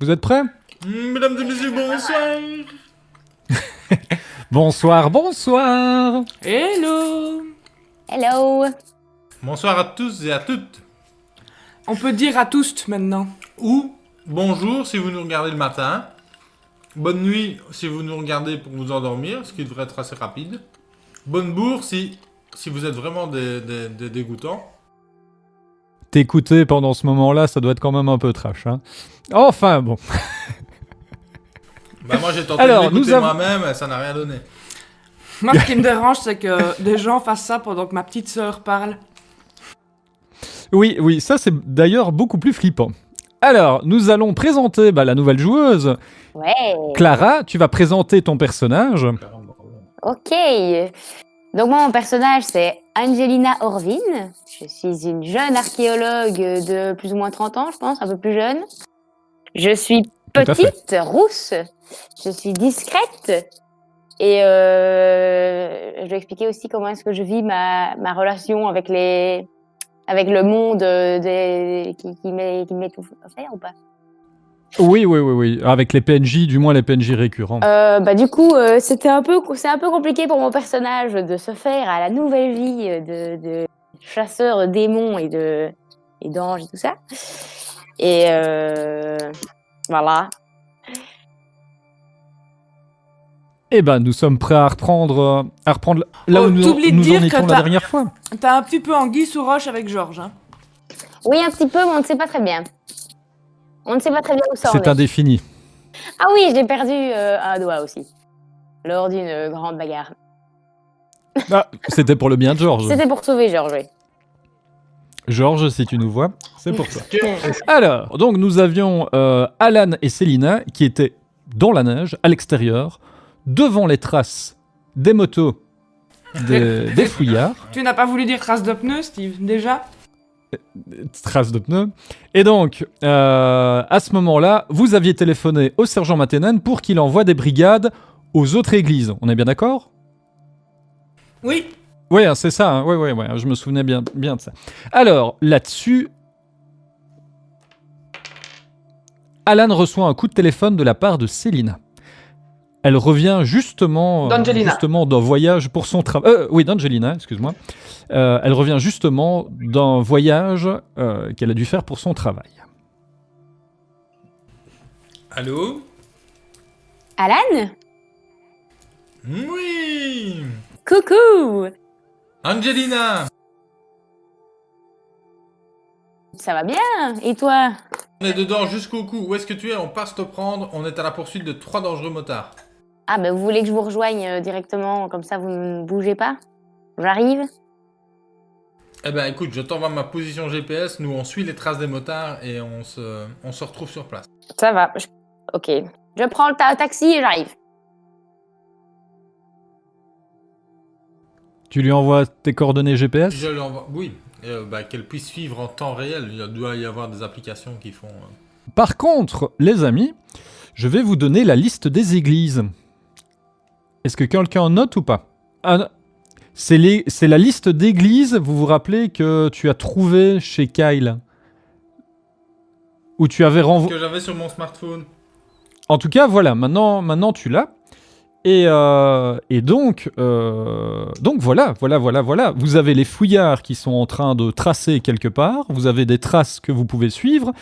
Vous êtes prêts? Mesdames et messieurs, bonsoir. Bonsoir, bonsoir. Hello. Hello. Bonsoir à tous et à toutes. On peut dire à tous maintenant. Ou bonjour si vous nous regardez le matin. Bonne nuit si vous nous regardez pour vous endormir, ce qui devrait être assez rapide. Bonne bourre si vous êtes vraiment des dégoûtants. T'écouter pendant ce moment-là, ça doit être quand même un peu trash. Hein. Enfin, bon. Bah moi j'ai tenté Alors, de l'écouter moi-même et ça n'a rien donné. Moi, ce qui me dérange, c'est que des gens fassent ça pendant que ma petite sœur parle. Oui, oui, ça c'est d'ailleurs beaucoup plus flippant. Alors, nous allons présenter la nouvelle joueuse. Ouais. Clara, tu vas présenter ton personnage. Ok. Donc moi, mon personnage, c'est Angelina Orvin. Je suis une jeune archéologue de plus ou moins 30 ans, je pense, un peu plus jeune. Je suis Tout à fait. petite, rousse. Je suis discrète. Et je vais expliquer aussi comment est-ce que je vis ma relation avec le monde qui m'étouffe. Faire ou pas? Oui. Avec les PNJ, du moins les PNJ récurrents. Du coup, c'est un peu compliqué pour mon personnage de se faire à la nouvelle vie de chasseur de démons et d'anges et tout ça. Et voilà. Eh ben, nous sommes prêts à reprendre là où nous t'oublies de en dire que étions la dernière fois. T'as un petit peu anguille sous roche avec Georges. Hein. Oui, un petit peu, mais on ne sait pas très bien. On ne sait pas très bien où ça en C'est est. indéfini. Ah oui, j'ai perdu un doigt aussi, lors d'une grande bagarre. Ah, c'était pour le bien de Georges. C'était pour sauver Georges, oui. Georges, si tu nous vois, c'est pour toi. Alors, donc nous avions Alan et Célina qui étaient dans la neige, à l'extérieur, devant les traces des motos des fouillards. Tu n'as pas voulu dire trace de pneus, Steve, déjà? Traces de pneus. Et donc, à ce moment-là, vous aviez téléphoné au sergent Matenen pour qu'il envoie des brigades aux autres églises. On est bien d'accord? Oui. Oui, c'est ça. Hein. Ouais, je me souvenais bien de ça. Alors, là-dessus, Alan reçoit un coup de téléphone de la part de Célina. Elle revient justement d'un voyage pour son travail. Oui, d'Angelina, excuse-moi. Elle revient justement d'un voyage qu'elle a dû faire pour son travail. Allô? Alan? Oui. Coucou! Angelina. Ça va bien? Et toi? On est dedans jusqu'au cou. Où est-ce que tu es? On passe te prendre. On est à la poursuite de 3 dangereux motards. Ah, vous voulez que je vous rejoigne directement, comme ça vous ne bougez pas? J'arrive? Eh ben écoute, je t'envoie ma position GPS. Nous on suit les traces des motards et on se retrouve sur place. Ça va. Ok. Je prends le taxi et j'arrive. Tu lui envoies tes coordonnées GPS? Je l'envoie. Oui. Qu'elle puisse suivre en temps réel. Il doit y avoir des applications qui font. Par contre, les amis, je vais vous donner la liste des églises. Est-ce que quelqu'un note ou pas? C'est la liste d'églises, vous vous rappelez, que tu as trouvé chez Kyle. Où tu avais renvoyé... Que j'avais sur mon smartphone. En tout cas, voilà, maintenant tu l'as. Et donc voilà. Vous avez les fouillards qui sont en train de tracer quelque part. Vous avez des traces que vous pouvez suivre.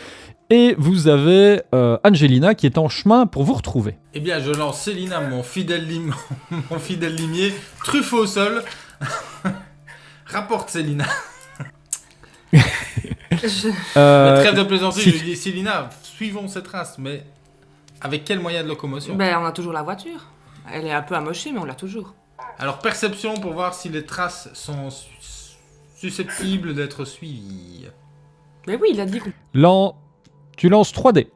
Et vous avez Angelina qui est en chemin pour vous retrouver. Eh bien, je lance Célina, mon fidèle limier, truffe au sol. Rapporte Célina. Mais trêve de plaisanterie, je lui dis Célina, suivons ces traces, mais avec quel moyen de locomotion? On a toujours la voiture. Elle est un peu amochée, mais on l'a toujours. Alors, perception pour voir si les traces sont susceptibles d'être suivies. Mais oui, il a dit qu'on... Tu lances 3D.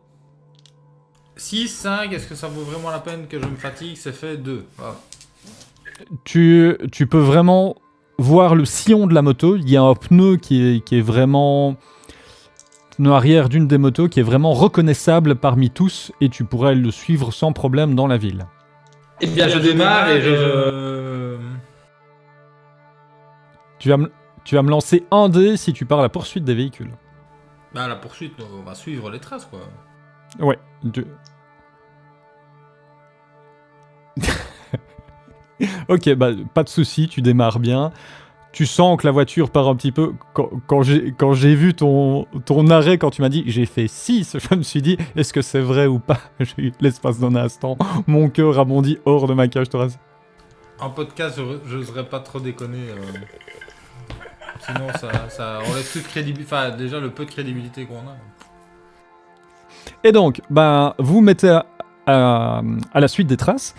6, 5, est-ce que ça vaut vraiment la peine que je me fatigue? C'est fait 2. Voilà. Tu peux vraiment voir le sillon de la moto. Il y a un pneu qui est vraiment... pneu arrière d'une des motos qui est vraiment reconnaissable parmi tous et tu pourrais le suivre sans problème dans la ville. Eh bien, je démarre et je... Tu vas me lancer un dé si tu pars à la poursuite des véhicules. Bah, la poursuite, on va suivre les traces, quoi. Ouais. Ok, bah pas de souci, tu démarres bien. Tu sens que la voiture part un petit peu. Quand j'ai vu ton arrêt, quand tu m'as dit j'ai fait 6, je me suis dit est-ce que c'est vrai ou pas. J'ai eu l'espace d'un instant. Mon cœur a bondi hors de ma cage thoracique. En podcast, je n'oserais pas trop déconner. Sinon, ça enlève toute crédibilité. Enfin, déjà, le peu de crédibilité qu'on a. Et donc, ben, vous mettez à la suite des traces.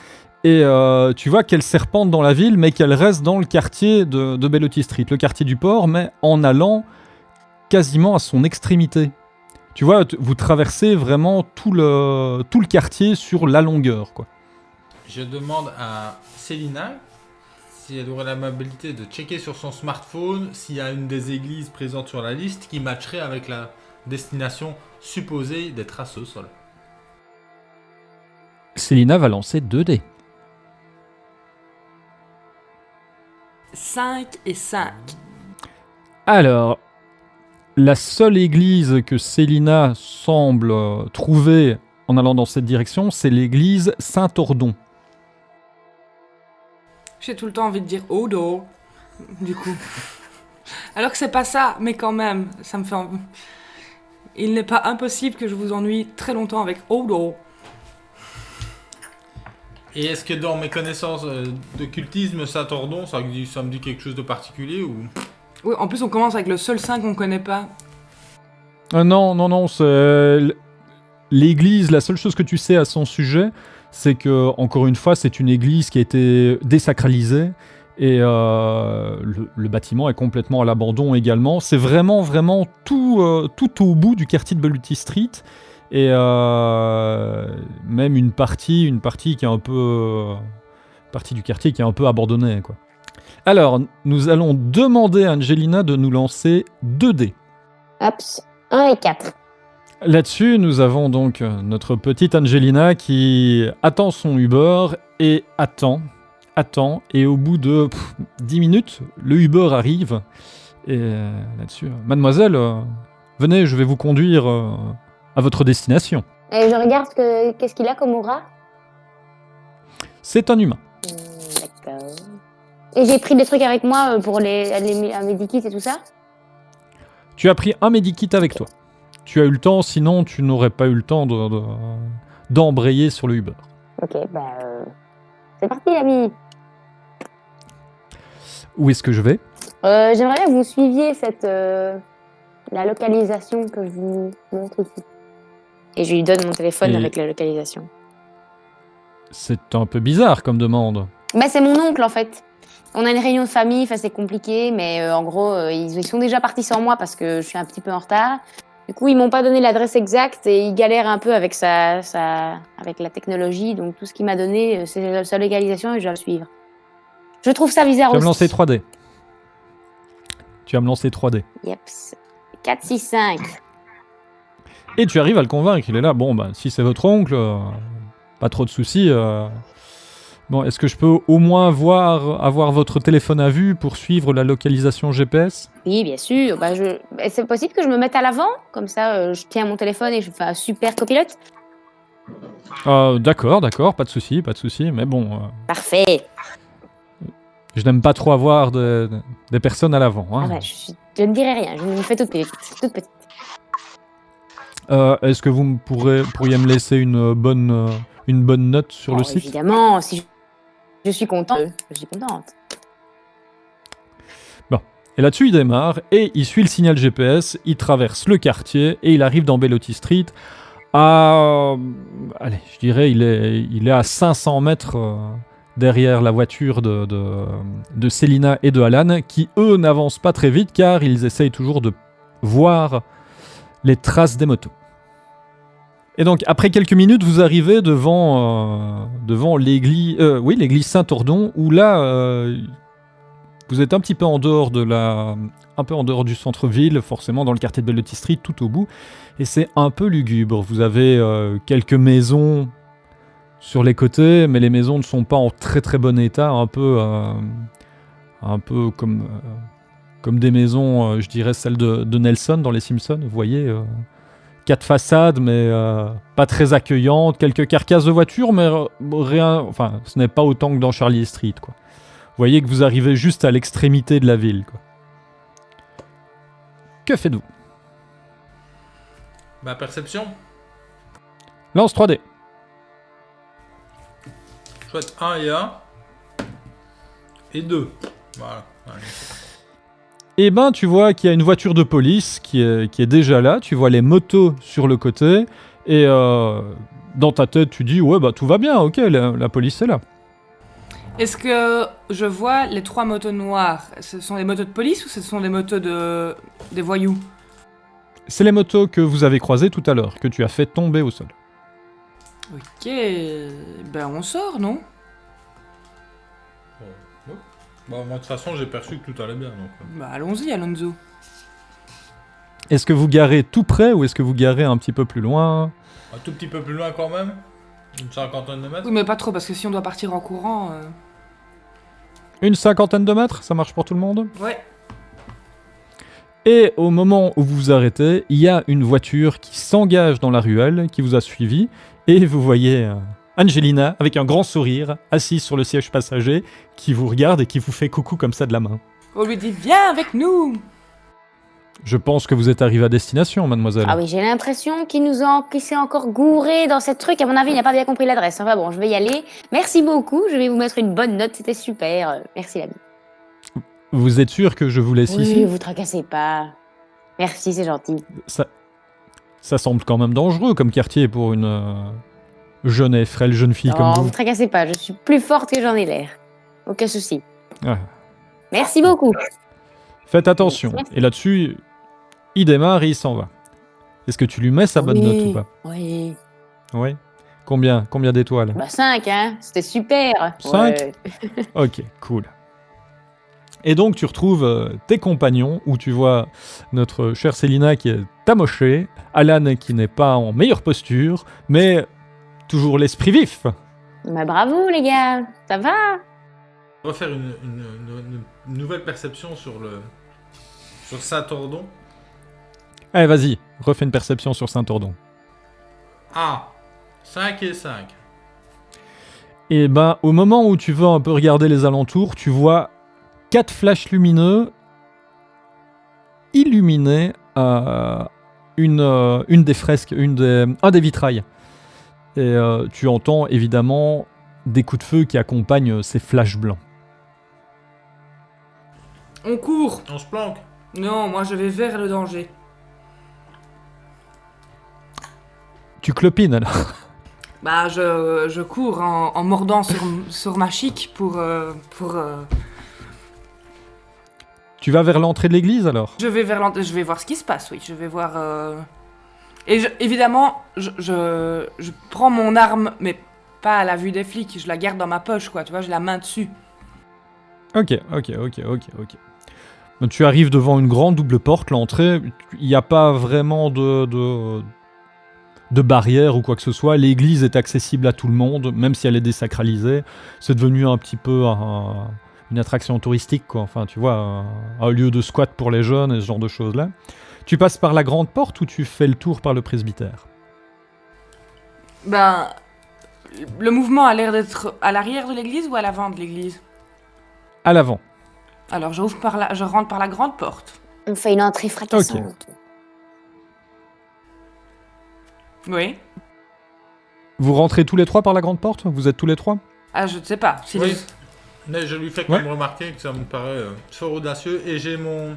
Et tu vois qu'elle serpente dans la ville, mais qu'elle reste dans le quartier de Bellotti Street, le quartier du port, mais en allant quasiment à son extrémité. Tu vois, vous traversez vraiment tout le quartier sur la longueur, quoi. Je demande à Célina si elle aurait l'amabilité de checker sur son smartphone s'il y a une des églises présentes sur la liste qui matcherait avec la destination supposée des traces au sol. Célina va lancer 2 dés. 5 et 5. Alors, la seule église que Célina semble trouver en allant dans cette direction, c'est l'église Saint-Ordon. J'ai tout le temps envie de dire Odo, du coup. Alors que c'est pas ça, mais quand même, ça me fait... Il n'est pas impossible que je vous ennuie très longtemps avec Odo. Et est-ce que dans mes connaissances de cultisme, Saint-Ordon, ça me dit quelque chose de particulier ou... Oui, en plus on commence avec le seul saint qu'on connaît pas. Non, c'est... L'église, la seule chose que tu sais à son sujet, c'est que, encore une fois, c'est une église qui a été désacralisée et le bâtiment est complètement à l'abandon également. C'est vraiment tout au bout du quartier de Bellotti Street et même une partie qui est un peu... partie du quartier qui est un peu abandonnée, quoi. Alors, nous allons demander à Angelina de nous lancer 2 dés. Hops, 1 et 4. Là-dessus, nous avons donc notre petite Angelina qui attend son Uber et attend, et au bout de 10 minutes, le Uber arrive. Et là-dessus, mademoiselle, venez, je vais vous conduire à votre destination. Et je regarde qu'est-ce qu'il a comme aura. C'est un humain. D'accord. Et j'ai pris des trucs avec moi pour un medikit et tout ça. Tu as pris un medikit avec toi. Tu as eu le temps, sinon tu n'aurais pas eu le temps d'embrayer sur le Uber. Ok, c'est parti, l'ami. Où est-ce que je vais ? J'aimerais bien que vous suiviez la localisation que je vous montre ici. Et je lui donne mon téléphone avec la localisation. C'est un peu bizarre comme demande. C'est mon oncle, en fait. On a une réunion de famille, c'est compliqué, mais en gros, ils sont déjà partis sans moi parce que je suis un petit peu en retard. Du coup, ils m'ont pas donné l'adresse exacte et ils galèrent un peu avec avec la technologie. Donc, tout ce qu'il m'a donné, c'est sa localisation et je dois le suivre. Je trouve ça bizarre aussi. Tu vas me lancer 3D. Tu vas me lancer 3D. Yep. 4, 6, 5. Et tu arrives à le convaincre. Il est là. Bon, si c'est votre oncle, pas trop de soucis. Bon, est-ce que je peux au moins avoir votre téléphone à vue pour suivre la localisation GPS ? Oui, bien sûr. C'est possible que je me mette à l'avant ? Comme ça, je tiens mon téléphone et je fais un super copilote. D'accord, pas de souci. Mais bon... Parfait. Je n'aime pas trop avoir des personnes à l'avant. Hein. Je ne dirai rien. Je me fais toute petite. Est-ce que vous pourriez me laisser une bonne note sur le site ? Évidemment, si je suis contente. Bon. Et là-dessus, il démarre et il suit le signal GPS, il traverse le quartier et il arrive dans Bellotti Street allez, je dirais, il est à 500 mètres derrière la voiture de Célina et de Alan, qui, eux, n'avancent pas très vite car ils essayent toujours de voir les traces des motos. Et donc, après quelques minutes, vous arrivez devant l'église Saint-Ordon, où là, vous êtes un petit peu en dehors du centre-ville, forcément dans le quartier de Bellotti Street, tout au bout, et c'est un peu lugubre. Vous avez quelques maisons sur les côtés, mais les maisons ne sont pas en très très bon état, un peu comme des maisons, je dirais celles de Nelson dans Les Simpsons, vous voyez, 4 façades, mais pas très accueillantes. Quelques carcasses de voitures, mais rien. Enfin, ce n'est pas autant que dans Charlie Street, quoi. Vous voyez que vous arrivez juste à l'extrémité de la ville, quoi. Que faites-vous? Bah, perception. Lance 3D. Chouette, 1 et 1. Et 2. Voilà. Allez. Eh ben, tu vois qu'il y a une voiture de police qui est déjà là. Tu vois les motos sur le côté. Et dans ta tête, tu dis, ouais, bah tout va bien, ok, la police est là. Est-ce que je vois les 3 motos noires? Ce sont des motos de police ou ce sont des motos des voyous? C'est les motos que vous avez croisées tout à l'heure, que tu as fait tomber au sol. Ok, ben on sort, non? Ouais. Bah, moi, de toute façon, j'ai perçu que tout allait bien. Donc. Bah allons-y, Alonso. Est-ce que vous garez tout près ou est-ce que vous garez un petit peu plus loin? Un tout petit peu plus loin quand même. Une 50aine de mètres. Oui, mais pas trop, parce que si on doit partir en courant... Une 50aine de mètres, ça marche pour tout le monde? Ouais. Et au moment où vous vous arrêtez, il y a une voiture qui s'engage dans la ruelle, qui vous a suivi, et vous voyez Angelina, avec un grand sourire, assise sur le siège passager, qui vous regarde et qui vous fait coucou comme ça de la main. On lui dit, viens avec nous! Je pense que vous êtes arrivé à destination, mademoiselle. Ah oui, j'ai l'impression qu'il s'est encore gouré dans cette truc. À mon avis, il n'a pas bien compris l'adresse. Enfin bon, je vais y aller. Merci beaucoup. Je vais vous mettre une bonne note. C'était super. Merci, l'ami. Vous êtes sûr que je vous laisse Oui, ici? vous tracassez pas. Merci, c'est gentil. Ça semble quand même dangereux comme quartier pour une jeune et frêle jeune fille comme Non, vous. vous tracassez pas. Je suis plus forte que j'en ai l'air. Aucun souci. Ah. Merci beaucoup. Faites attention. Merci. Et là-dessus, il démarre et il s'en va. Est-ce que tu lui mets sa bonne note ou pas? Oui. Oui. Combien d'étoiles? Bah 5, hein. C'était super. 5? Ouais. Ok, cool. Et donc tu retrouves tes compagnons, où tu vois notre chère Célina qui est amochée, Alan qui n'est pas en meilleure posture, mais toujours l'esprit vif. Bah bravo, les gars. Ça va? On va faire une nouvelle perception sur Saint-Tordon. Allez, vas-y, refais une perception sur Saint-Tordon. Ah, 5 et 5. Et ben, au moment où tu veux un peu regarder les alentours, tu vois 4 flashs lumineux illuminer une des fresques, un des vitrails. Et tu entends évidemment des coups de feu qui accompagnent ces flashs blancs. On court! On se planque. Non, moi je vais vers le danger. Tu clopines alors. Bah je cours en mordant sur ma chic pour Tu vas vers l'entrée de l'église alors? Je vais voir ce qui se passe, oui. Je vais voir... Et évidemment, je prends mon arme, mais pas à la vue des flics. Je la garde dans ma poche, quoi. Tu vois, j'ai la main dessus. Ok. Donc, tu arrives devant une grande double porte, l'entrée. Il n'y a pas vraiment de barrière ou quoi que ce soit. L'église est accessible à tout le monde, même si elle est désacralisée. C'est devenu un petit peu une attraction touristique, quoi. Enfin, tu vois, un lieu de squat pour les jeunes et ce genre de choses-là. Tu passes par la grande porte ou tu fais le tour par le presbytère? Ben... Le mouvement a l'air d'être à l'arrière de l'église ou à l'avant de l'église? À l'avant. Alors je rentre par la grande porte. On fait une entrée fracassante. Oui. Vous rentrez tous les trois par la grande porte? Vous êtes tous les trois? Ah, je ne sais pas. Si Oui. les- Mais je lui fais quand même remarquer que ça me paraît fort audacieux et j'ai mon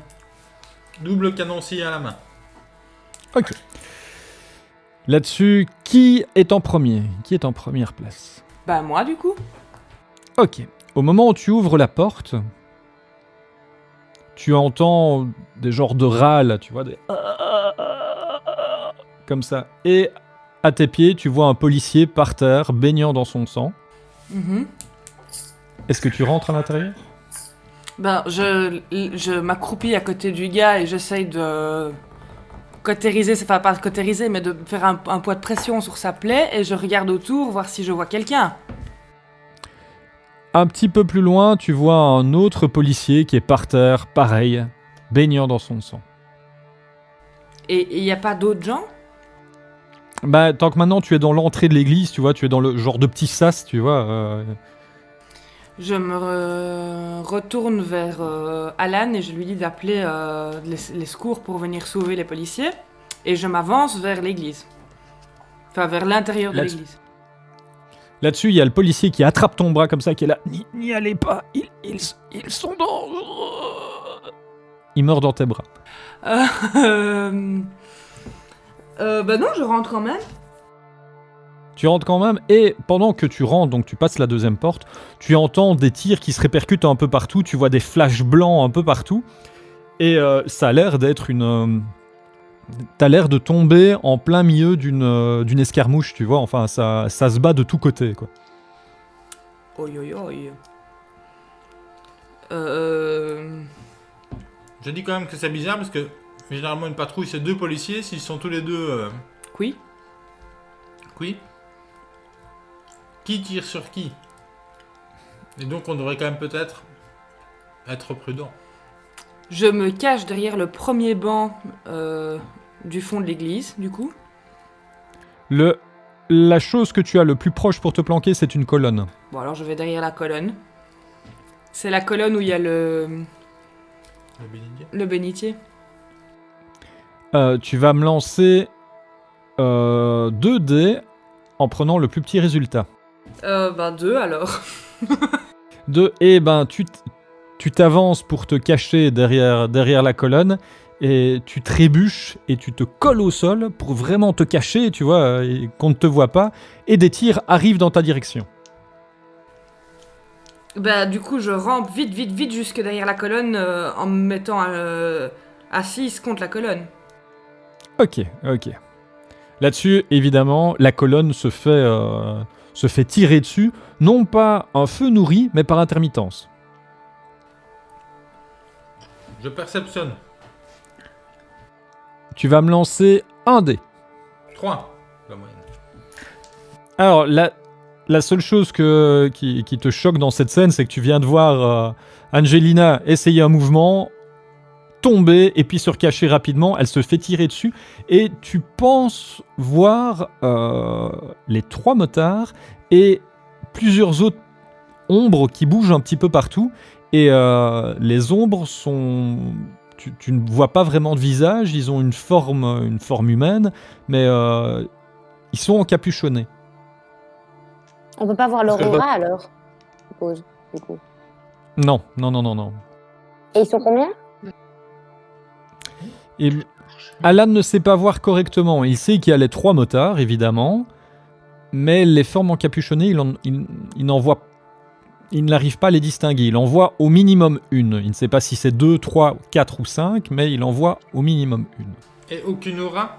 double canon-scie à la main. Ok. Là-dessus, qui est en premier? Qui est en première place? Bah moi, du coup. Ok. Au moment où tu ouvres la porte, tu entends des genres de râles, tu vois, des... comme ça. Et à tes pieds, tu vois un policier par terre, baignant dans son sang. Mhm. Est-ce que tu rentres à l'intérieur? Ben, je m'accroupis à côté du gars et j'essaye de cautériser, enfin pas cautériser, mais de faire un poids de pression sur sa plaie et je regarde autour, voir si je vois quelqu'un. Un petit peu plus loin, tu vois un autre policier qui est par terre, pareil, baignant dans son sang. Et il n'y a pas d'autres gens? Bah, tant que maintenant tu es dans l'entrée de l'église, tu vois, tu es dans le genre de petit sas, tu vois. Je me retourne vers Alan et je lui dis d'appeler les secours pour venir sauver les policiers. Et je m'avance vers l'église. Enfin, vers l'intérieur de Là-dessus. l'église. Là-dessus, il y a le policier qui attrape ton bras comme ça, qui est là. N'y allez pas, ils sont dangereux. Il meurt dans tes bras. Bah non, je rentre quand même. Tu rentres quand même, et pendant que tu rentres, donc tu passes la deuxième porte, tu entends des tirs qui se répercutent un peu partout, tu vois des flashs blancs un peu partout, et ça a l'air d'être une... T'as l'air de tomber en plein milieu d'une escarmouche, tu vois, enfin ça se bat de tous côtés, quoi. Oi, oi, oi. Je dis quand même que c'est bizarre parce que généralement une patrouille c'est 2 policiers, s'ils sont tous les deux... Oui. Oui. Qui tire sur qui? Et donc on devrait quand même peut-être être prudent. Je me cache derrière le premier banc du fond de l'église, du coup. La chose que tu as le plus proche pour te planquer, c'est une colonne. Bon, alors je vais derrière la colonne. C'est la colonne où il y a le bénitier. Tu vas me lancer 2 dés en prenant le plus petit résultat. 2 alors. 2, et ben tu t'avances pour te cacher derrière la colonne, et tu trébuches et tu te colles au sol pour vraiment te cacher, tu vois, et qu'on ne te voit pas, et des tirs arrivent dans ta direction. Bah du coup je rampe vite jusque derrière la colonne en me mettant assise contre la colonne. Ok. Là-dessus, évidemment, la colonne se fait tirer dessus, non pas un feu nourri, mais par intermittence. Je perceptionne. Tu vas me lancer 1 dé. 3, la moyenne. Alors, la seule chose qui te choque dans cette scène, c'est que tu viens de voir Angelina essayer un mouvement, tomber et puis se recacher rapidement. Elle se fait tirer dessus et tu penses voir les 3 motards et plusieurs autres ombres qui bougent un petit peu partout. Et les ombres sont... Tu ne vois pas vraiment de visage, ils ont une forme humaine, mais ils sont encapuchonnés. On peut pas voir l'aurora alors, je suppose, du coup. Non. Et ils sont combien? Et Alan ne sait pas voir correctement. Il sait qu'il y a les 3 motards, évidemment, mais les formes encapuchonnées, il n'en voit. Il n'arrive pas à les distinguer. Il en voit au minimum une. Il ne sait pas si c'est 2, 3, 4 ou 5, mais il en voit au minimum une. Et aucune aura?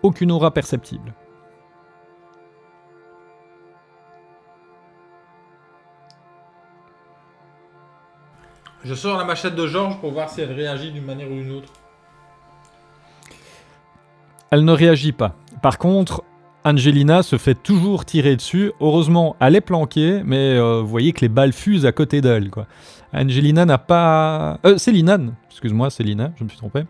Aucune aura perceptible. Je sors la machette de Georges pour voir si elle réagit d'une manière ou d'une autre. Elle ne réagit pas. Par contre, Angelina se fait toujours tirer dessus. Heureusement, elle est planquée, mais vous voyez que les balles fusent à côté d'elle, quoi. Angelina n'a pas... Célina, excuse-moi, Célina, je me suis trompé.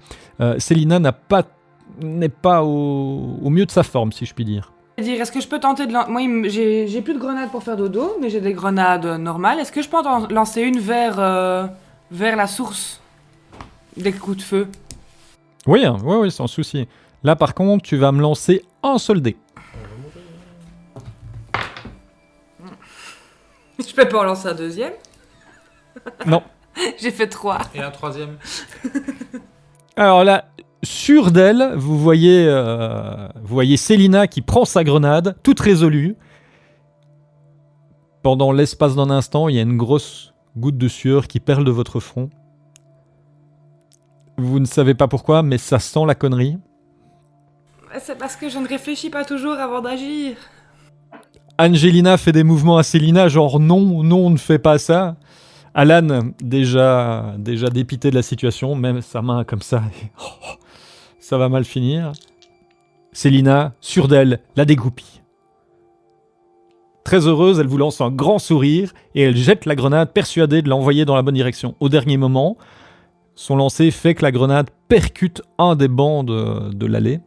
Célina n'est pas au mieux de sa forme, si je puis dire. Est-ce que je peux tenter de moi j'ai plus de grenades pour faire dodo, mais j'ai des grenades normales. Est-ce que je peux en lancer une vers la source des coups de feu? Oui, sans souci. Là, par contre, tu vas me lancer un seul dé. Je peux pas en lancer un deuxième? Non. J'ai fait 3. Et un troisième. Alors là, sûr d'elle, vous voyez Célina qui prend sa grenade, toute résolue. Pendant l'espace d'un instant, il y a une grosse goutte de sueur qui perle de votre front. Vous ne savez pas pourquoi, mais ça sent la connerie. C'est parce que je ne réfléchis pas toujours avant d'agir. Angelina fait des mouvements à Célina, genre non, ne fais pas ça. Alan, déjà dépité de la situation, même sa main comme ça, ça va mal finir. Célina, sûre d'elle, la dégoupille. Très heureuse, elle vous lance un grand sourire et elle jette la grenade, persuadée de l'envoyer dans la bonne direction. Au dernier moment, son lancer fait que la grenade percute un des bancs de l'allée.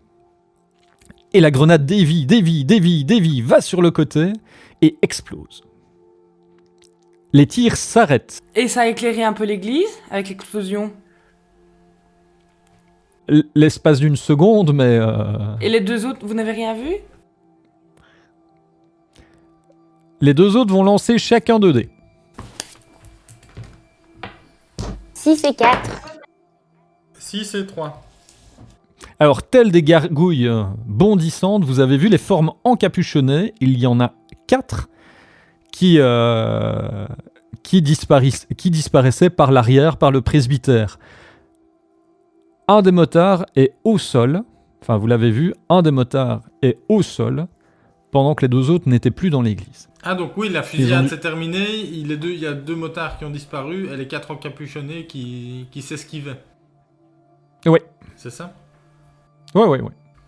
Et la grenade dévie, va sur le côté et explose. Les tirs s'arrêtent. Et ça a éclairé un peu l'église avec l'explosion. L'espace d'une seconde, mais... Et les deux autres, vous n'avez rien vu? Les deux autres vont lancer chacun 2 dés. 6 et 4. 6 et 3. Alors, telles des gargouilles bondissantes, vous avez vu les formes encapuchonnées. Il y en a 4 qui disparaissaient par l'arrière, par le presbytère. Un des motards est au sol. Enfin, vous l'avez vu, un des motards est au sol, pendant que les deux autres n'étaient plus dans l'église. Ah donc oui, la Ils fusillade ont- s'est terminée, il y a 2 motards qui ont disparu et les 4 encapuchonnés qui s'esquivaient. Ouais. C'est ça? Ouais.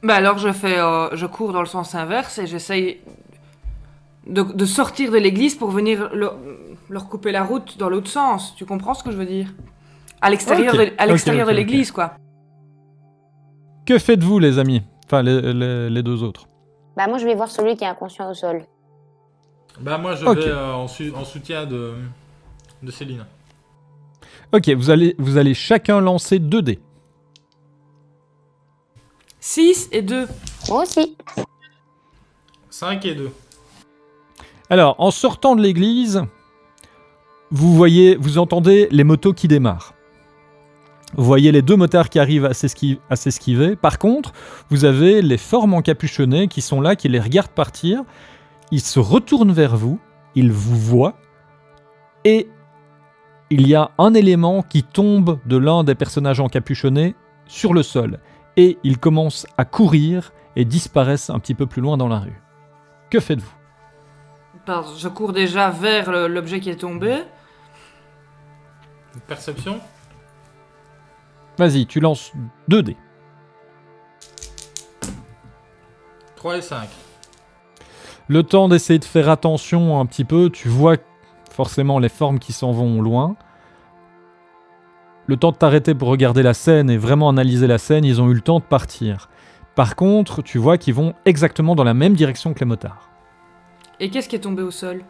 Bah alors je cours dans le sens inverse et j'essaye de sortir de l'église pour venir leur couper la route dans l'autre sens. Tu comprends ce que je veux dire? À l'extérieur Ok. de Ok. l'église, quoi. Que faites-vous, les amis? Enfin, les deux autres. Bah, moi, je vais voir celui qui est inconscient au sol. Bah moi je Ok. vais en soutien de Céline. Ok, vous allez chacun lancer 2 dés. 6 et 2. Moi aussi. 5 et 2. Alors, en sortant de l'église, vous entendez les motos qui démarrent. Vous voyez les 2 motards qui arrivent à s'esquiver. Par contre, vous avez les formes encapuchonnées qui sont là, qui les regardent partir. Ils se retournent vers vous, ils vous voient, et il y a un élément qui tombe de l'un des personnages encapuchonnés sur le sol. Et ils commencent à courir et disparaissent un petit peu plus loin dans la rue. Que faites-vous? Je cours déjà vers l'objet qui est tombé. Perception? Vas-y, tu lances 2 dés. 3 et 5. Le temps d'essayer de faire attention un petit peu, tu vois forcément les formes qui s'en vont loin. Le temps de t'arrêter pour regarder la scène et vraiment analyser la scène, ils ont eu le temps de partir. Par contre, tu vois qu'ils vont exactement dans la même direction que les motards. Et qu'est-ce qui est tombé au sol?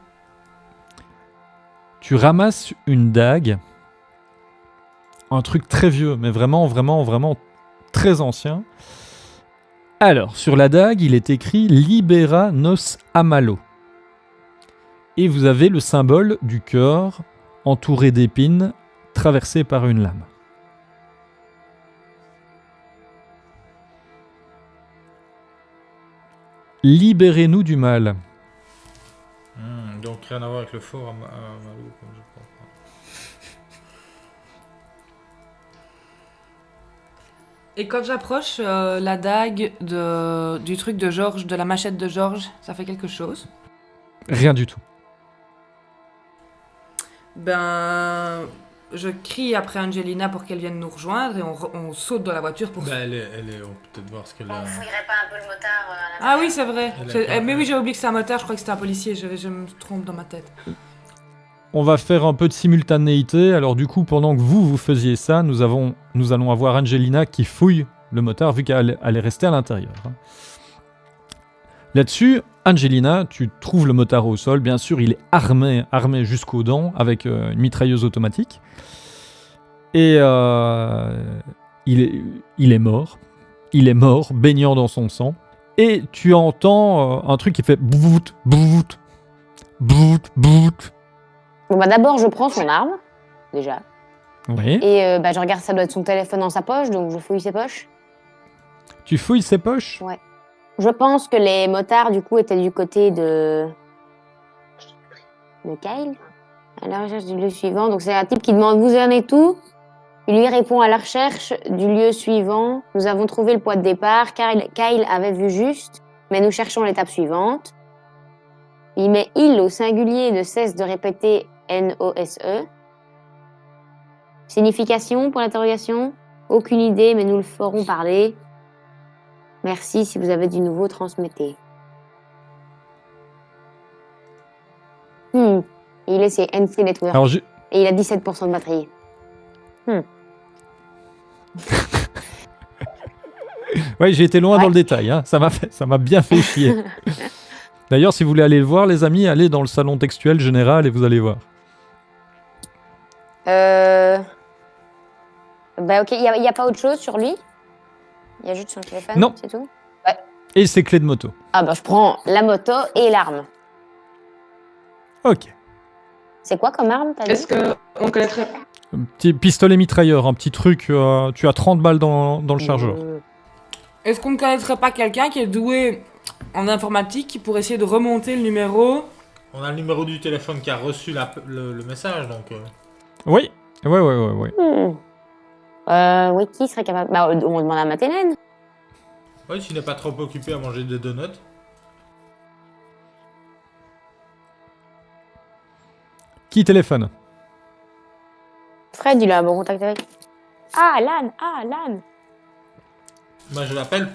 Tu ramasses une dague, un truc très vieux, mais vraiment très ancien. Alors, sur la dague, il est écrit Libera nos amalo. Et vous avez le symbole du cœur entouré d'épines, traversé par une lame. Libérez-nous du mal. Donc rien à voir avec le fort à Malou, comme je comprends. Et quand j'approche la dague du truc de Georges, de la machette de Georges, ça fait quelque chose? Rien du tout. Ben, je crie après Angelina pour qu'elle vienne nous rejoindre et on saute dans la voiture pour... Bah elle est, on peut peut-être voir ce qu'elle a. On fouillerait pas un peu le motard à Ah oui, c'est vrai. Elle a- Mais oui, j'ai oublié que c'est un moteur, je crois que c'était un policier, je me trompe dans ma tête. On va faire un peu de simultanéité. Alors du coup, pendant que vous faisiez ça, nous allons avoir Angelina qui fouille le motard vu qu'elle est restée à l'intérieur. Là-dessus, Angelina, tu trouves le motard au sol. Bien sûr, il est armé jusqu'aux dents avec une mitrailleuse automatique. Et il est mort. Il est mort, baignant dans son sang. Et tu entends un truc qui fait bout, bout, bout, bout. Bon, bah, d'abord, je prends son arme, déjà. Oui. Et bah, je regarde, ça doit être son téléphone dans sa poche, donc je fouille ses poches. Tu fouilles ses poches? Je pense que les motards, du coup, étaient du côté de Kyle, à la recherche du lieu suivant. Donc, c'est un type qui demande « Vous en êtes où ?» Il lui répond « À la recherche du lieu suivant. Nous avons trouvé le point de départ. Kyle avait vu juste, mais nous cherchons l'étape suivante. » Il met « il » au singulier et ne cesse de répéter « N-O-S-E ». Signification, pour l'interrogation? Aucune idée, mais nous le ferons parler. Merci, si vous avez du nouveau, transmettez. Il est c'est NC Network. Alors, Et il a 17% de batterie. Ouais, j'ai été loin Ouais. dans le détail, hein. Ça m'a bien fait chier. D'ailleurs, si vous voulez aller le voir, les amis, allez dans le salon textuel général et vous allez voir. Bah ok, il y a pas autre chose sur lui? Il y a juste son téléphone, Non. c'est tout? Et ses clés de moto. Ah bah je prends la moto et l'arme. Ok. C'est quoi comme arme, t'as dit? Est-ce qu'on connaîtrait Un petit pistolet mitrailleur, un petit truc. Tu as 30 balles dans le chargeur. Est-ce qu'on ne connaîtrait pas quelqu'un qui est doué en informatique pour essayer de remonter le numéro? On a le numéro du téléphone qui a reçu le message, donc... Oui. Ouais. Oui, qui serait capable? Bah, on demande à Matélène. Oui, s'il n'est pas trop occupé à manger des donuts. Qui téléphone? Fred, il a un bon contact avec. Ah, Lan. Moi, je l'appelle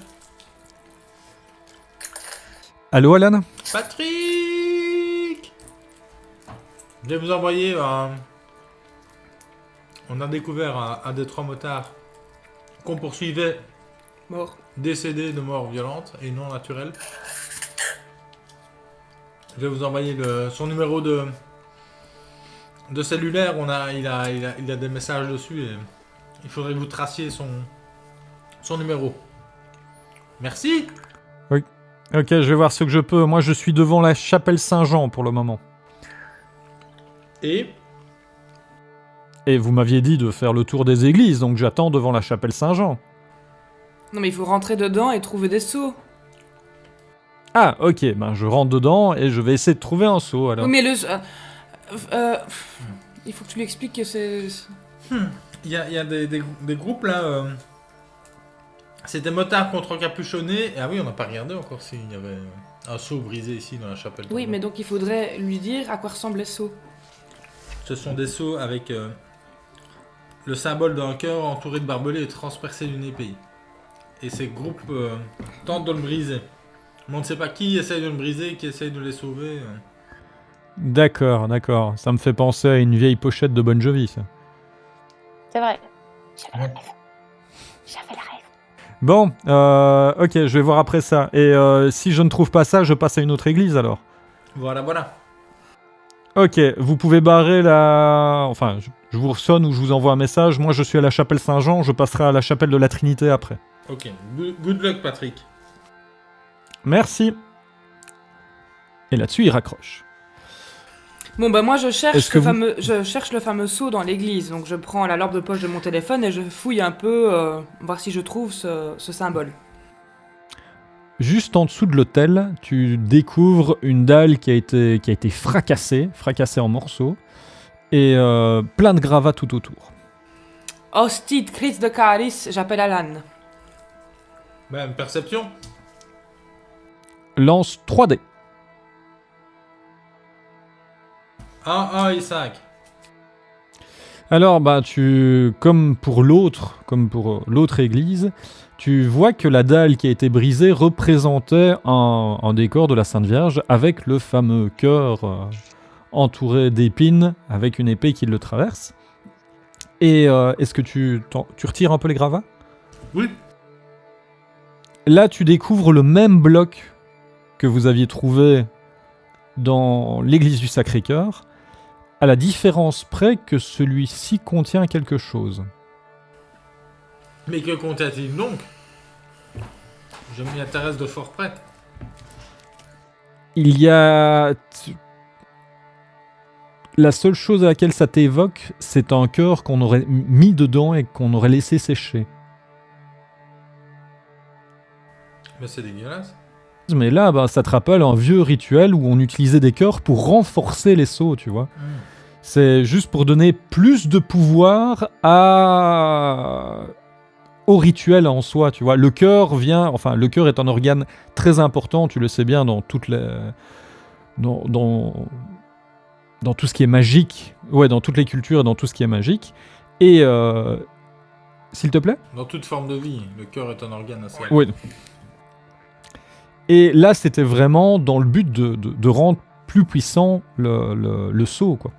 Allô, Alan? Patrick. Je vais vous envoyer on a découvert un des 3 motards qu'on poursuivait, Mort. décédé de mort violente et non naturelle. Je vais vous envoyer son numéro de cellulaire. Il a des messages dessus et il faudrait que vous traciez son numéro. Merci. Ok, je vais voir ce que je peux. Moi, je suis devant la chapelle Saint-Jean pour le moment. Et Et vous m'aviez dit de faire le tour des églises, donc j'attends devant la chapelle Saint-Jean. Non mais il faut rentrer dedans et trouver des seaux. Ah, ok, ben je rentre dedans et je vais essayer de trouver un seau alors. Oui mais il faut que tu lui expliques que c'est... il y a des groupes là. C'est des motards contre capuchonnés. Ah oui, on n'a pas regardé encore s'il y avait un seau brisé ici dans la chapelle. Oui mais donc il faudrait lui dire à quoi ressemblent les seaux. Ce sont des seaux avec le symbole d'un cœur entouré de barbelés et transpercé d'une épée. Et ces groupes tentent de le briser. Mais on ne sait pas qui essaye de le briser, qui essaye de les sauver. D'accord. Ça me fait penser à une vieille pochette de Bon Jovi, ça. C'est vrai. Ouais. J'avais la rêve. Bon, ok, je vais voir après ça. Et si je ne trouve pas ça, je passe à une autre église alors. Voilà. Ok, vous pouvez barrer la... Enfin, je vous sonne ou je vous envoie un message. Moi, je suis à la chapelle Saint-Jean, je passerai à la chapelle de la Trinité après. Ok. Good luck, Patrick. Merci. Et là-dessus, il raccroche. Bon bah moi je cherche, Est-ce que je cherche le fameux seau dans l'église. Donc je prends la lampe de poche de mon téléphone et je fouille un peu, voir si je trouve ce symbole. Juste en dessous de l'autel, tu découvres une dalle qui a été fracassée en morceaux, et plein de gravats tout autour. Hostie, Chris de Caris, j'appelle Alan. Ben, perception. Lance 3D. 1 et 5. Alors, bah, comme pour l'autre église, tu vois que la dalle qui a été brisée représentait un décor de la Sainte Vierge avec le fameux cœur entouré d'épines avec une épée qui le traverse. Et est-ce que tu retires un peu les gravats? Oui. Là, tu découvres le même bloc que vous aviez trouvé dans l'église du Sacré-Cœur, à la différence près que celui-ci contient quelque chose. Mais que contient-il donc? Je m'y intéresse de fort près. Il y a... La seule chose à laquelle ça t'évoque, c'est un cœur qu'on aurait mis dedans et qu'on aurait laissé sécher. Mais c'est dégueulasse. Mais là, bah, ça te rappelle un vieux rituel où on utilisait des cœurs pour renforcer les sceaux, tu vois. C'est juste pour donner plus de pouvoir au rituel en soi, tu vois. Le cœur est un organe très important, tu le sais bien, dans toutes les... Dans tout ce qui est magique. Ouais, dans toutes les cultures et dans tout ce qui est magique. Et... S'il te plaît? Dans toute forme de vie, le cœur est un organe assez... Oui. Et là, c'était vraiment dans le but de rendre plus puissant le sceau, quoi.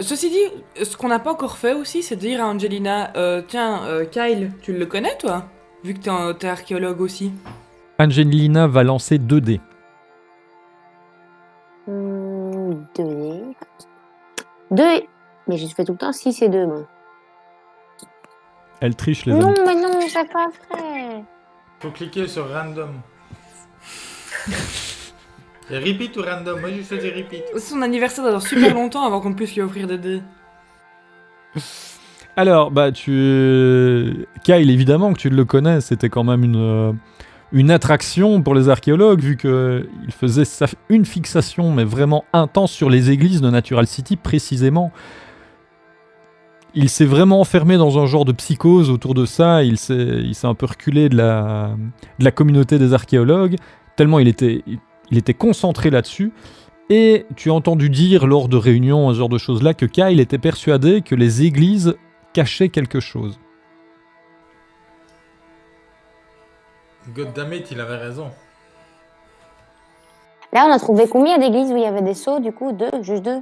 Ceci dit, ce qu'on n'a pas encore fait aussi, c'est de dire à Angelina, tiens, Kyle, tu le connais toi? Vu que t'es archéologue aussi. Angelina va lancer 2 dés. 2. 2. Mais je fais tout le temps 6 et 2, moi. Elle triche, les Non, amis. mais non, c'est pas vrai. Faut cliquer sur random. Et repeat ou random? Moi, je faisais repeat. Son anniversaire dans super longtemps avant qu'on puisse lui offrir des dés. Alors, bah, Kyle, évidemment que tu le connais, c'était quand même une attraction pour les archéologues, vu qu'il faisait une fixation, mais vraiment intense, sur les églises de Natural City, précisément. Il s'est vraiment enfermé dans un genre de psychose autour de ça, il s'est un peu reculé de la communauté des archéologues, tellement il était concentré là-dessus. Et tu as entendu dire lors de réunions, ce genre de choses-là, que Kyle était persuadé que les églises cachaient quelque chose. Goddammit, il avait raison. Là, on a trouvé combien d'églises où il y avait des sceaux, du coup? 2, juste 2.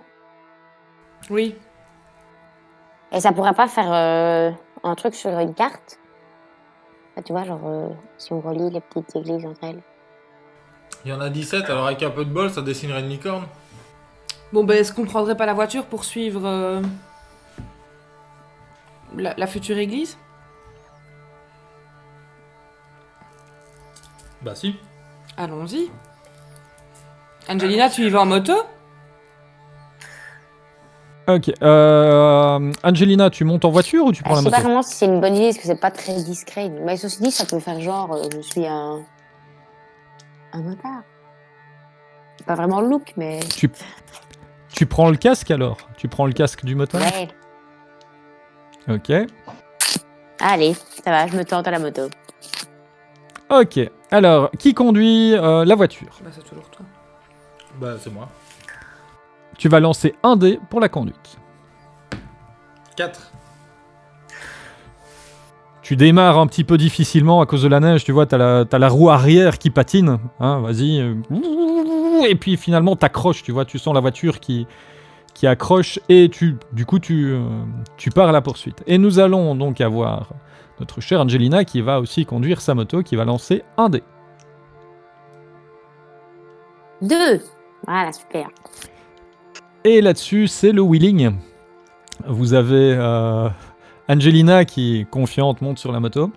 Oui. Et ça pourrait pas faire un truc sur une carte? Là, tu vois, genre, si on relie les petites églises entre elles. Il y en a 17, alors avec un peu de bol, ça dessinerait une licorne. Bon, ben, est-ce qu'on prendrait pas la voiture pour suivre la future église? Bah si. Allons-y. Angelina, tu y vas en moto? Ok. Angelina, tu montes en voiture ou tu prends Je la sais pas moto? vraiment si c'est une bonne idée, parce que c'est pas très discret. Mais ceci dit, ça peut faire genre, je suis un motard. C'est pas vraiment le look, mais... Tu prends le casque alors? Tu prends le casque du moteur? Ouais. Ok. Allez, ça va, je me tente à la moto. Ok. Alors, qui conduit la voiture? Bah, c'est toujours toi. Bah c'est moi. Tu vas lancer un dé pour la conduite. 4. Tu démarres un petit peu difficilement à cause de la neige, tu vois, t'as la roue arrière qui patine, hein, vas-y. Et puis finalement t'accroches, tu vois, tu sens la voiture qui accroche et tu pars à la poursuite. Et nous allons donc avoir notre chère Angelina qui va aussi conduire sa moto, qui va lancer un dé. 2. Voilà, super. Et là-dessus, c'est le wheeling. Vous avez Angelina qui, confiante, monte sur la moto.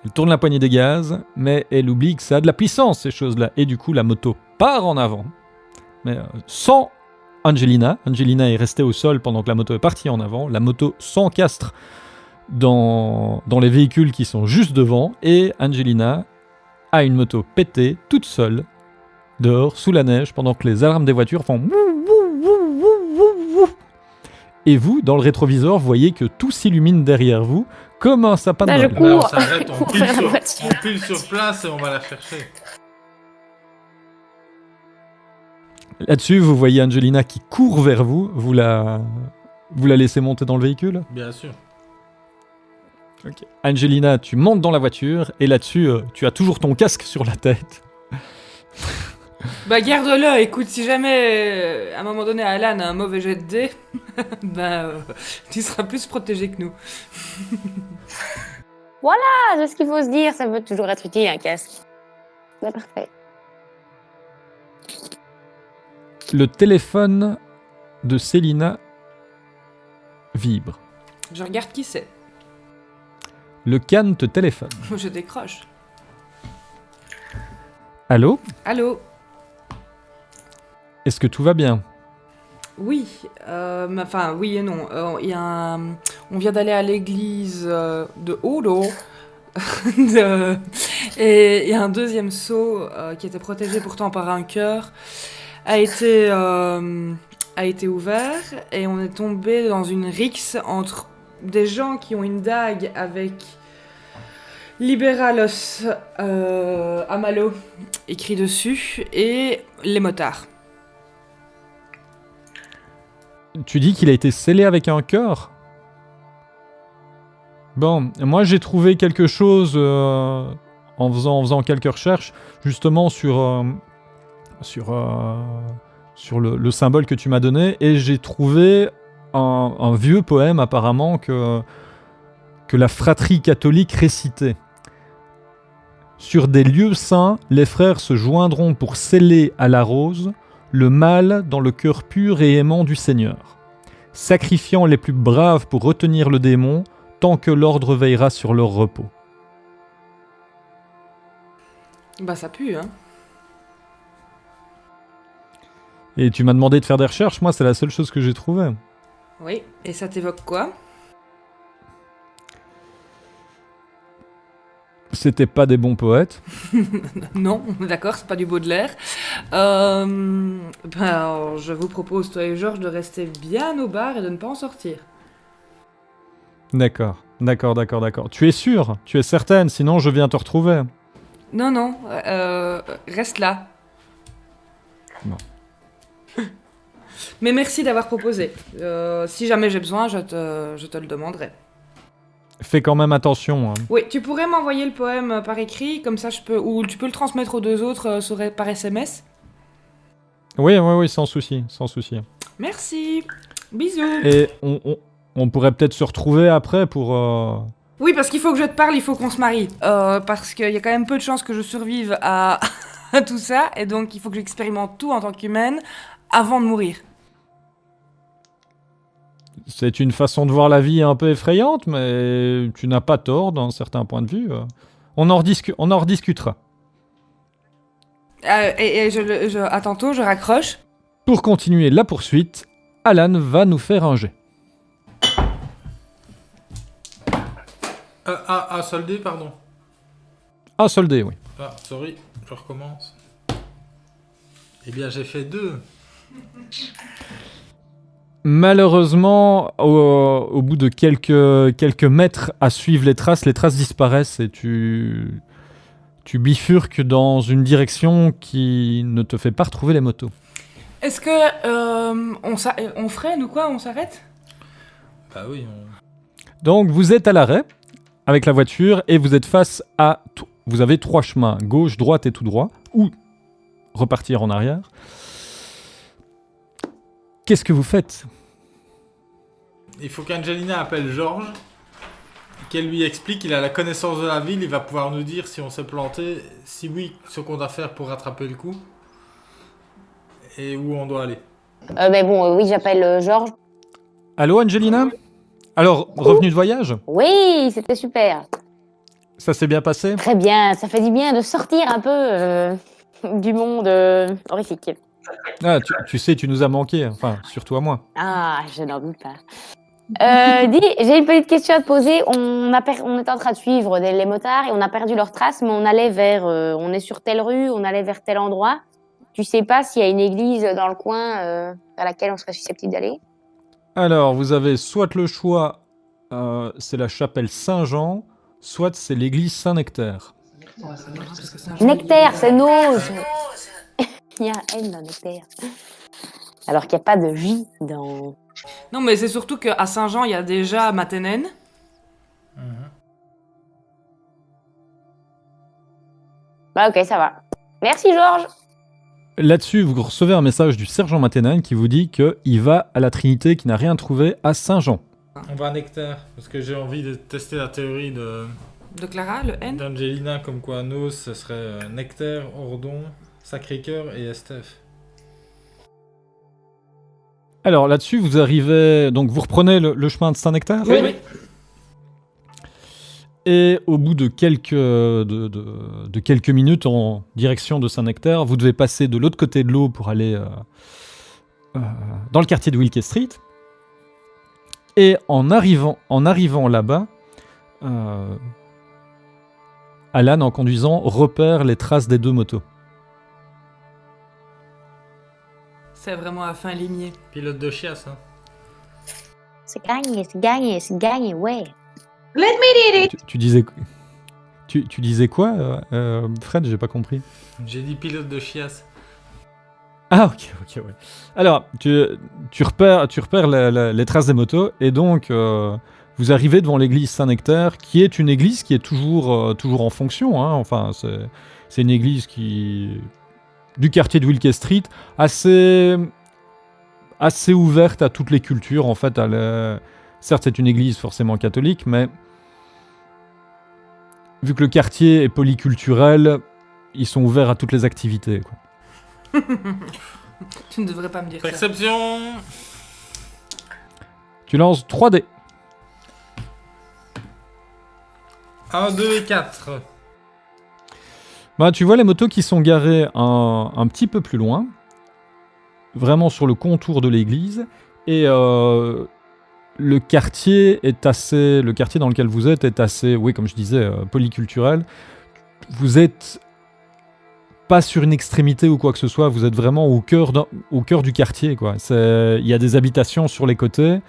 Elle tourne la poignée des gaz, mais elle oublie que ça a de la puissance, ces choses-là. Et du coup, la moto part en avant. Mais sans Angelina. Angelina est restée au sol pendant que la moto est partie en avant. La moto s'encastre dans les véhicules qui sont juste devant. Et Angelina a une moto pétée, toute seule, dehors, sous la neige, pendant que les alarmes des voitures font... Et vous, dans le rétroviseur, voyez que tout s'illumine derrière vous, comme un sapin de Là, je Noël. cours. Là, on s'arrête, on Pour pile, faire la voiture. on pile sur place et on va la chercher. Là-dessus, vous voyez Angelina qui court vers vous. Vous la laissez monter dans le véhicule? Bien sûr. Ok. Angelina, tu montes dans la voiture, et là-dessus, tu as toujours ton casque sur la tête. Bah, garde-le, écoute, si jamais, à un moment donné, Alan a un mauvais jet de dés, bah, tu seras plus protégé que nous. Ah, c'est ce qu'il faut se dire, ça peut toujours être utile, un casque. C'est parfait. Le téléphone de Célina vibre. Je regarde qui c'est. Le can te téléphone. Je décroche. Allô? Allô? Est-ce que tout va bien? Oui, enfin oui et non. On vient d'aller à l'église de Odo. Et il y a un deuxième seau qui était protégé pourtant par un cœur a été ouvert et on est tombé dans une rixe entre des gens qui ont une dague avec Liberalos Amalo écrit dessus et les motards. Tu dis qu'il a été scellé avec un cœur? Bon, moi j'ai trouvé quelque chose en faisant quelques recherches, justement sur sur le symbole que tu m'as donné, et j'ai trouvé un vieux poème apparemment que la fratrie catholique récitait. Sur des lieux saints, les frères se joindront pour sceller à la rose le mal dans le cœur pur et aimant du Seigneur, sacrifiant les plus braves pour retenir le démon, tant que l'ordre veillera sur leur repos. Bah ça pue, hein. Et tu m'as demandé de faire des recherches, moi c'est la seule chose que j'ai trouvée. Oui, et ça t'évoque quoi? C'était pas des bons poètes. Non, d'accord, c'est pas du Baudelaire. Alors, je vous propose, toi et Georges, de rester bien au bar et de ne pas en sortir. D'accord. Tu es sûre? Tu es certaine? Sinon je viens te retrouver. Non, reste là. Bon. Mais merci d'avoir proposé. Si jamais j'ai besoin, je te le demanderai. Fais quand même attention. Hein. Oui, tu pourrais m'envoyer le poème par écrit, comme ça je peux... Ou tu peux le transmettre aux deux autres par SMS. Oui, sans souci. Merci. Bisous. Et on pourrait peut-être se retrouver après pour... Oui, parce qu'il faut que je te parle, il faut qu'on se marie. Parce qu'il y a quand même peu de chances que je survive à tout ça, et donc il faut que j'expérimente tout en tant qu'humaine avant de mourir. C'est une façon de voir la vie un peu effrayante, mais tu n'as pas tort d'un certain point de vue. On en rediscutera. À tantôt, je raccroche. Pour continuer la poursuite, Alan va nous faire un jet. Soldé, pardon. Ah, soldé, oui. Ah, sorry, je recommence. Eh bien, j'ai fait 2. Malheureusement, au bout de quelques mètres à suivre les traces disparaissent et tu bifurques dans une direction qui ne te fait pas retrouver les motos. Est-ce que on freine ou quoi? On s'arrête? Bah oui, Donc vous êtes à l'arrêt avec la voiture et vous êtes face à... Vous avez 3 chemins, gauche, droite et tout droit, ou repartir en arrière. Qu'est-ce que vous faites? Il faut qu'Angelina appelle Georges, qu'elle lui explique qu'il a la connaissance de la ville, il va pouvoir nous dire si on s'est planté, si oui, ce qu'on doit faire pour rattraper le coup, et où on doit aller. Oui, j'appelle Georges. Allô, Angelina? Alors, revenu de voyage? Oui, c'était super. Ça s'est bien passé? Très bien, ça fait du bien de sortir un peu du monde horrifique. Ah, tu sais, tu nous as manqué, enfin, surtout à moi. Ah, je n'en doute pas. Dis, j'ai une petite question à te poser. On était en train de suivre les motards et on a perdu leurs traces, mais on allait on est sur telle rue, on allait vers tel endroit. Tu sais pas s'il y a une église dans le coin vers laquelle on serait susceptible d'aller? Alors, vous avez soit le choix, c'est la chapelle Saint-Jean, soit c'est l'église Saint-Nectaire. Nectaire, c'est Nose. Il y a un N dans Nectaire. Alors qu'il n'y a pas de J dans... Non, mais c'est surtout qu'à Saint-Jean, il y a déjà Matenen. Bah ok, ça va. Merci Georges. Là-dessus, vous recevez un message du sergent Matenan qui vous dit qu'il va à la Trinité, qui n'a rien trouvé à Saint-Jean. On va à Nectaire, parce que j'ai envie de tester la théorie De Clara, le N. d'Angelina, comme quoi Nos, ce serait Nectaire, Ordon, Sacré-Cœur et Estève. Alors là-dessus, vous arrivez... Donc vous reprenez le chemin de Saint-Nectaire? Oui. Et au bout de quelques minutes en direction de Saint-Nectaire, vous devez passer de l'autre côté de l'eau pour aller dans le quartier de Wilkey Street. Et en arrivant là-bas, Alan, en conduisant, repère les traces des 2 motos. C'est vraiment un fin limier. Pilote de chiasse, hein. C'est gagné, ouais. Tu disais quoi, Fred? J'ai pas compris. J'ai dit pilote de chiasse. Ah, ok, ouais. Alors, tu repères les traces des motos, et donc vous arrivez devant l'église Saint-Nectaire, qui est une église qui est toujours en fonction. Hein. Enfin, c'est une église qui du quartier de Wilkes Street, assez ouverte à toutes les cultures. En fait, certes, c'est une église forcément catholique, mais vu que le quartier est polyculturel, ils sont ouverts à toutes les activités, quoi. Tu ne devrais pas me dire ça. Perception. Tu lances 3 dés. 1, 2 et 4. Bah, tu vois les motos qui sont garées un petit peu plus loin, vraiment sur le contour de l'église, et le quartier dans lequel vous êtes est assez, oui, comme je disais, polyculturel. Vous êtes pas sur une extrémité ou quoi que ce soit, vous êtes vraiment au cœur du quartier, quoi. Il y a des habitations sur les côtés,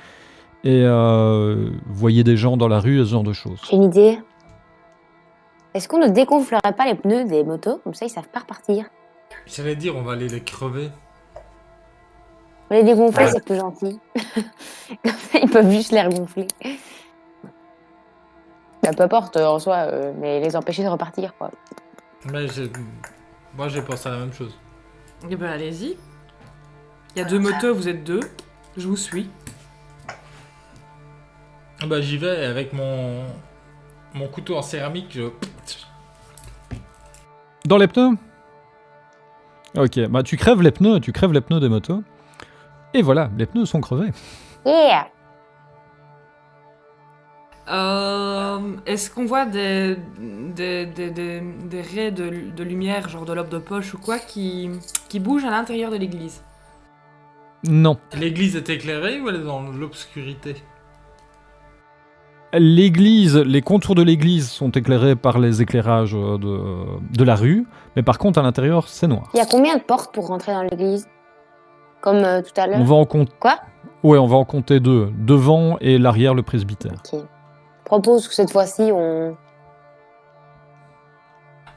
et vous voyez des gens dans la rue et ce genre de choses. J'ai une idée. Est-ce qu'on ne dégonflerait pas les pneus des motos? Comme ça, ils savent pas repartir. J'allais dire, on va aller les crever. On les dégonfler, c'est plus gentil. Comme ça, ils peuvent juste les regonfler. Bah, peu importe, en soi, mais les empêcher de repartir, quoi. Mais moi, j'ai pensé à la même chose. Eh ben, allez-y. Il y a 2 motos, vous êtes 2. Je vous suis. Bah, j'y vais avec mon couteau en céramique. Dans les pneus? Ok, bah tu crèves les pneus des motos. Et voilà, les pneus sont crevés. Yeah! Est-ce qu'on voit des raies de lumière, genre de lampe de poche ou quoi, qui bougent à l'intérieur de l'église? Non. L'église est éclairée ou elle est dans l'obscurité? L'église, les contours de l'église sont éclairés par les éclairages de la rue, mais par contre à l'intérieur c'est noir. Il y a combien de portes pour rentrer dans l'église? Comme tout à l'heure? On va en compter. Quoi? Ouais, on va en compter 2, devant et l'arrière le presbytère. Ok. Je propose que cette fois-ci, on...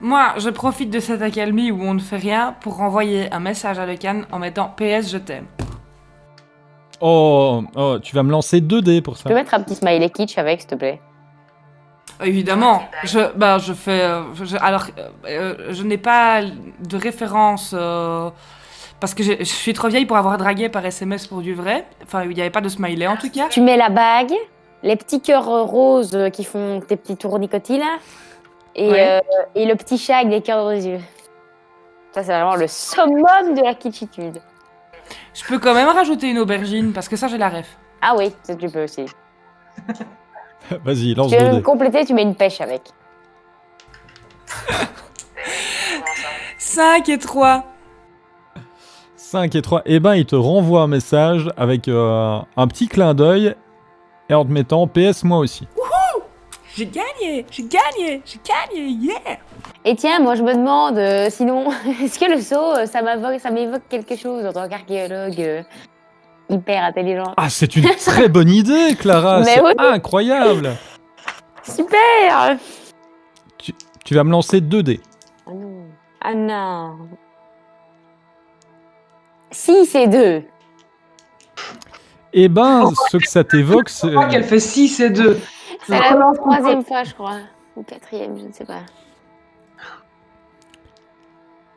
Moi, je profite de cette accalmie où on ne fait rien pour renvoyer un message à Lecan en mettant PS je t'aime. Oh, tu vas me lancer 2 dés pour Tu ça. peux mettre un petit smiley kitsch avec, s'il te plaît? Évidemment, je fais. Je n'ai pas de référence parce que je suis trop vieille pour avoir dragué par SMS pour du vrai. Enfin, il n'y avait pas de smiley en tout cas. Tu mets la bague, les petits cœurs roses qui font tes petits tournicotis, là, Ouais. et le petit chat avec des cœurs dans les yeux. Ça, c'est vraiment le summum de la kitschitude. Je peux quand même rajouter une aubergine parce que ça j'ai la ref. Ah oui, ça, tu peux aussi. Vas-y, lance Tu 2 veux dés. compléter, tu mets une pêche avec. 5 et 3. 5 et 3. Eh ben, il te renvoie un message avec un petit clin d'œil et en te mettant PS moi aussi. J'ai gagné, yeah. Et tiens, moi je me demande, sinon, est-ce que le saut, ça m'évoque quelque chose en tant qu'archéologue hyper intelligent? Ah, c'est une très bonne idée, Clara. Mais C'est oui. incroyable. Super! Tu vas me lancer 2 dés. Ah non. Ah non. 6 et 2. Eh ben, ce que ça t'évoque, c'est... Je crois qu'elle fait 6 et 2. C'est la 3e fois, je crois. Ou 4e, je ne sais pas.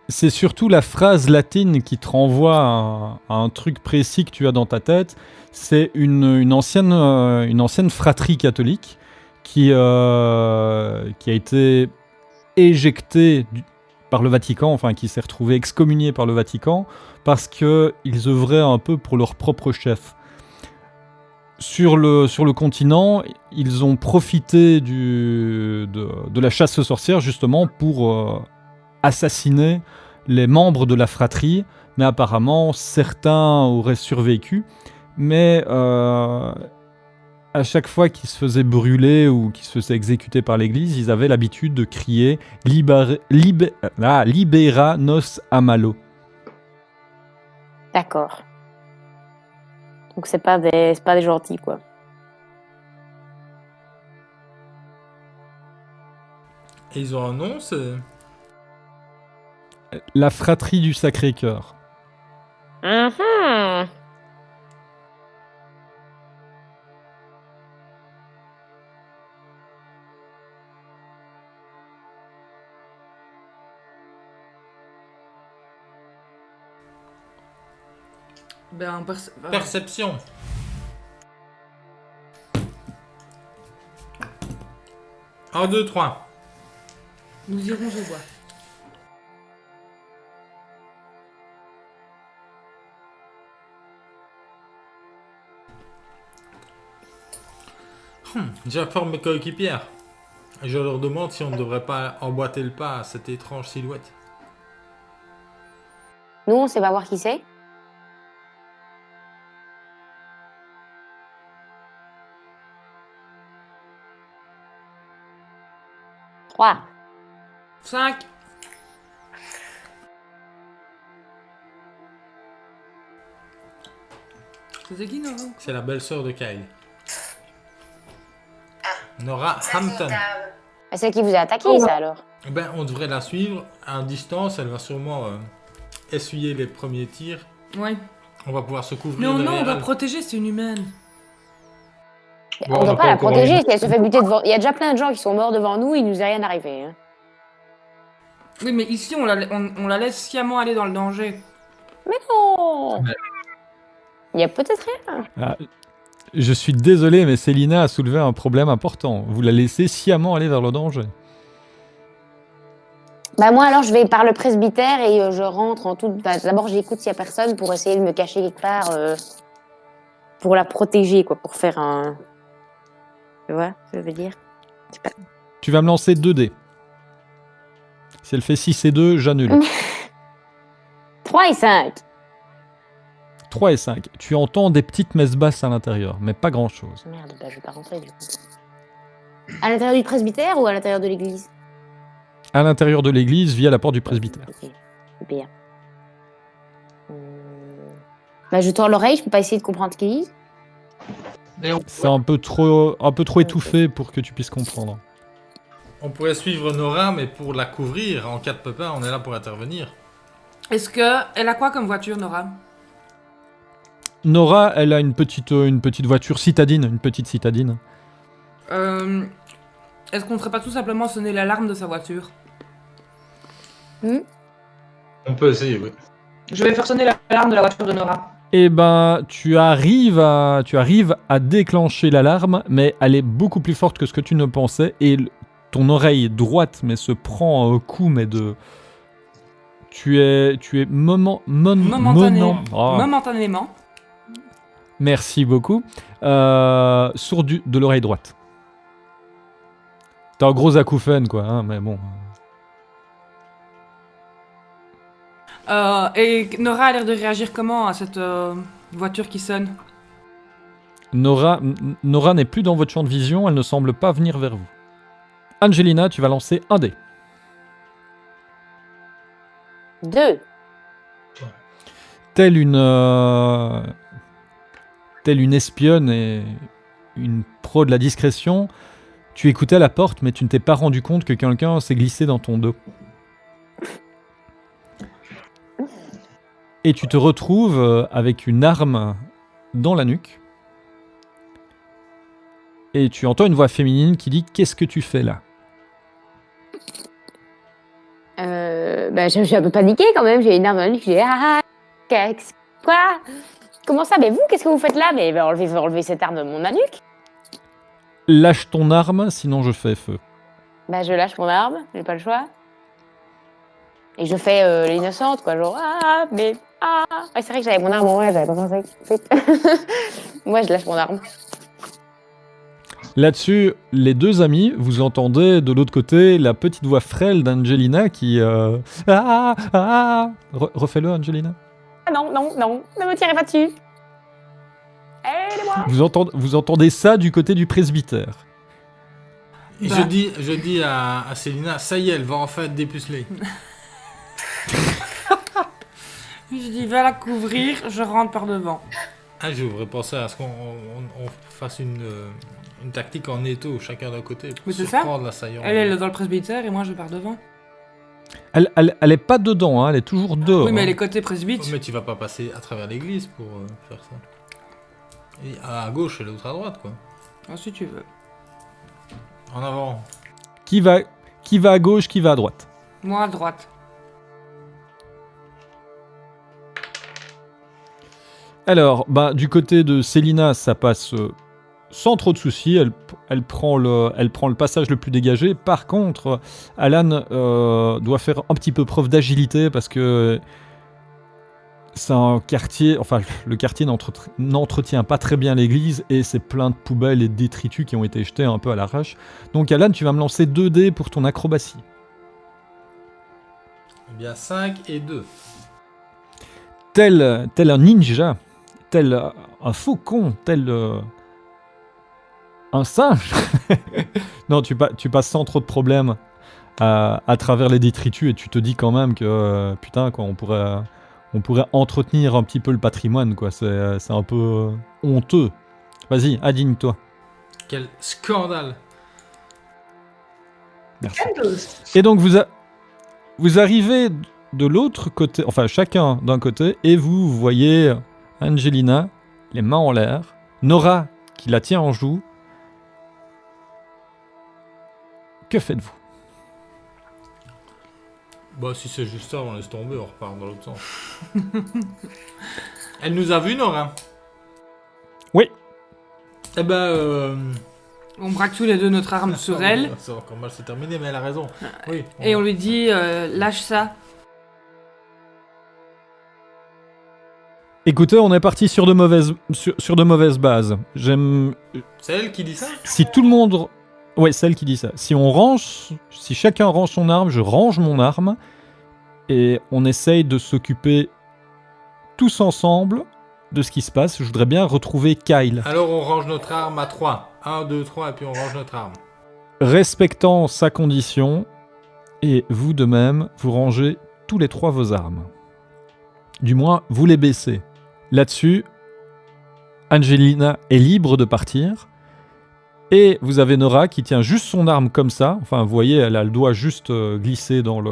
C'est surtout la phrase latine qui te renvoie à un truc précis que tu as dans ta tête. C'est une ancienne fratrie catholique qui a été éjectée par le Vatican, enfin qui s'est retrouvée excommuniée par le Vatican parce qu'ils œuvraient un peu pour leur propre chef. Sur le continent, ils ont profité de la chasse aux sorcières justement pour assassiner les membres de la fratrie, mais apparemment certains auraient survécu. Mais à chaque fois qu'ils se faisaient brûler ou qu'ils se faisaient exécuter par l'église, ils avaient l'habitude de crier Libera nos amalo. D'accord. Donc c'est pas des gentils, quoi. Et ils ont un nom, c'est... La fratrie du Sacré-Cœur. Mhm. Ben, Perception. Un, deux, trois. Nous irons au bois. J'informe mes coéquipières. Je leur demande si on ne devrait pas emboîter le pas à cette étrange silhouette. Nous, on sait pas voir qui c'est. Trois. 5. C'est qui, Nora? C'est la belle-sœur de Kyle. Nora Hampton. C'est celle qui vous a attaqué, ça, alors. Ben, on devrait la suivre à distance. Elle va sûrement essuyer les premiers tirs. Ouais. On va pouvoir se couvrir Non, non, derrière on doit elle. protéger, c'est une humaine. Bon, On on ne n'a doit pas pas la encore protéger, envie. si elle se fait buter devant. Il y a déjà plein de gens qui sont morts devant nous, il nous est rien arrivé. Hein. Oui, mais ici, on la laisse sciemment aller dans le danger. Mais non. Ouais. Il y a peut-être rien. Ah, je suis désolé, mais Célina a soulevé un problème important. Vous la laissez sciemment aller vers le danger. Bah moi alors je vais par le presbytère et je rentre en toute... Bah, d'abord j'écoute s'il y a personne pour essayer de me cacher quelque part pour la protéger quoi, pour faire un... Tu vois ce que je veux dire? Je sais pas. Tu vas me lancer 2 dés. Si elle fait 6 et 2, j'annule. 3 et 5. 3 et 5. Tu entends des petites messes basses à l'intérieur, mais pas grand-chose. Merde, bah je vais pas rentrer du coup. À l'intérieur du presbytère ou à l'intérieur de l'église? À l'intérieur de l'église, via la porte du presbytère. Ok, c'est bien. Bah je tords l'oreille, je peux pas essayer de comprendre ce qu'ils disent. C'est un peu trop étouffé pour que tu puisses comprendre. On pourrait suivre Nora, mais pour la couvrir, en cas de pépin, on est là pour intervenir. Est-ce que... Elle a quoi comme voiture, Nora? Nora, elle a une petite voiture citadine, une petite citadine. Est-ce qu'on ne ferait pas tout simplement sonner l'alarme de sa voiture? On peut essayer, oui. Je vais faire sonner l'alarme de la voiture de Nora. Eh ben, tu arrives à déclencher l'alarme, mais elle est beaucoup plus forte que ce que tu ne pensais, et ton oreille droite mais se prend un coup, mais de... Tu es Momentanément. Merci beaucoup. Sourd de l'oreille droite. T'as un gros acouphène, quoi, hein, mais bon. Et Nora a l'air de réagir comment à cette voiture qui sonne? Nora n'est plus dans votre champ de vision, elle ne semble pas venir vers vous. Angelina, tu vas lancer un dé. 2. Telle une espionne et une pro de la discrétion, tu écoutais à la porte, mais tu ne t'es pas rendu compte que quelqu'un s'est glissé dans ton dos. Et tu te retrouves avec une arme dans la nuque. Et tu entends une voix féminine qui dit « Qu'est-ce que tu fais là ?» Bah je suis un peu paniquée quand même, j'ai une arme dans la nuque, j'ai quoi? Comment ça? Mais vous, qu'est-ce que vous faites là? Mais enlevez cette arme de mon nuque. Lâche ton arme, sinon je fais feu. Bah je lâche mon arme, j'ai pas le choix. Et je fais l'innocente quoi, genre ouais, c'est vrai que j'avais mon arme en main, j'avais pas pensé. Moi je lâche mon arme. Là-dessus, les deux amis, vous entendez de l'autre côté la petite voix frêle d'Angelina qui... Refais-le, Angelina. Ah non, ne me tirez pas dessus. Aidez-moi. Vous entendez ça du côté du presbytère. Et Bah. je dis à Célina, ça y est, elle va enfin être dépucelée. Je dis, va la couvrir, je rentre par devant. Ah, je voudrais penser à ce qu'on fasse une tactique en étau, chacun d'un côté, pour Mais c'est ça. surprendre l'assaillant. Elle est dans le presbytère et moi je pars devant. Elle est pas dedans, hein, elle est toujours dehors. Oui, mais hein. elle est côté Oh, presbyte. mais tu vas pas passer à travers l'église pour faire ça. Et à gauche et l'autre à droite, quoi. Ah, si tu veux. En avant. Qui va à gauche, qui va à droite. Moi à droite. Alors, bah, du côté de Célina, ça passe sans trop de soucis. Elle prend le passage le plus dégagé. Par contre, Alan doit faire un petit peu preuve d'agilité parce que c'est un quartier... Enfin, le quartier n'entretient pas très bien l'église et c'est plein de poubelles et de détritus qui ont été jetés un peu à l'arrache. Donc Alan, tu vas me lancer 2 dés pour ton acrobatie. Eh bien, 5 et 2. Tel un ninja, tel un faucon, tel un singe. Non, tu passes sans trop de problèmes à travers les détritus et tu te dis quand même que putain, quoi, on pourrait entretenir un petit peu le patrimoine, quoi. C'est un peu honteux. Vas-y, indigne-toi. Quel scandale. Merci. Et donc vous arrivez de l'autre côté, enfin chacun d'un côté, et vous voyez Angelina, les mains en l'air, Nora qui la tient en joue. Que faites-vous? Bah, si c'est juste ça, on laisse tomber, on repart dans l'autre sens. Elle nous a vus, Nora? Oui. Eh ben, On braque tous les deux notre arme sur elle. Ça va encore mal se terminer, mais elle a raison. Oui. Et on lui dit lâche ça. Écoutez, on est parti sur de mauvaises bases. C'est elle qui dit ça? Si tout le monde... Ouais, c'est elle qui dit ça. Si chacun range son arme, je range mon arme, et on essaye de s'occuper tous ensemble de ce qui se passe. Je voudrais bien retrouver Kyle. Alors on range notre arme à 3. 1, 2, 3, et puis on range notre arme. Respectant sa condition, et vous de même, vous rangez tous les 3 vos armes. Du moins, vous les baissez. Là-dessus, Angelina est libre de partir. Et vous avez Nora qui tient juste son arme comme ça. Enfin, vous voyez, elle a le doigt juste glissé dans le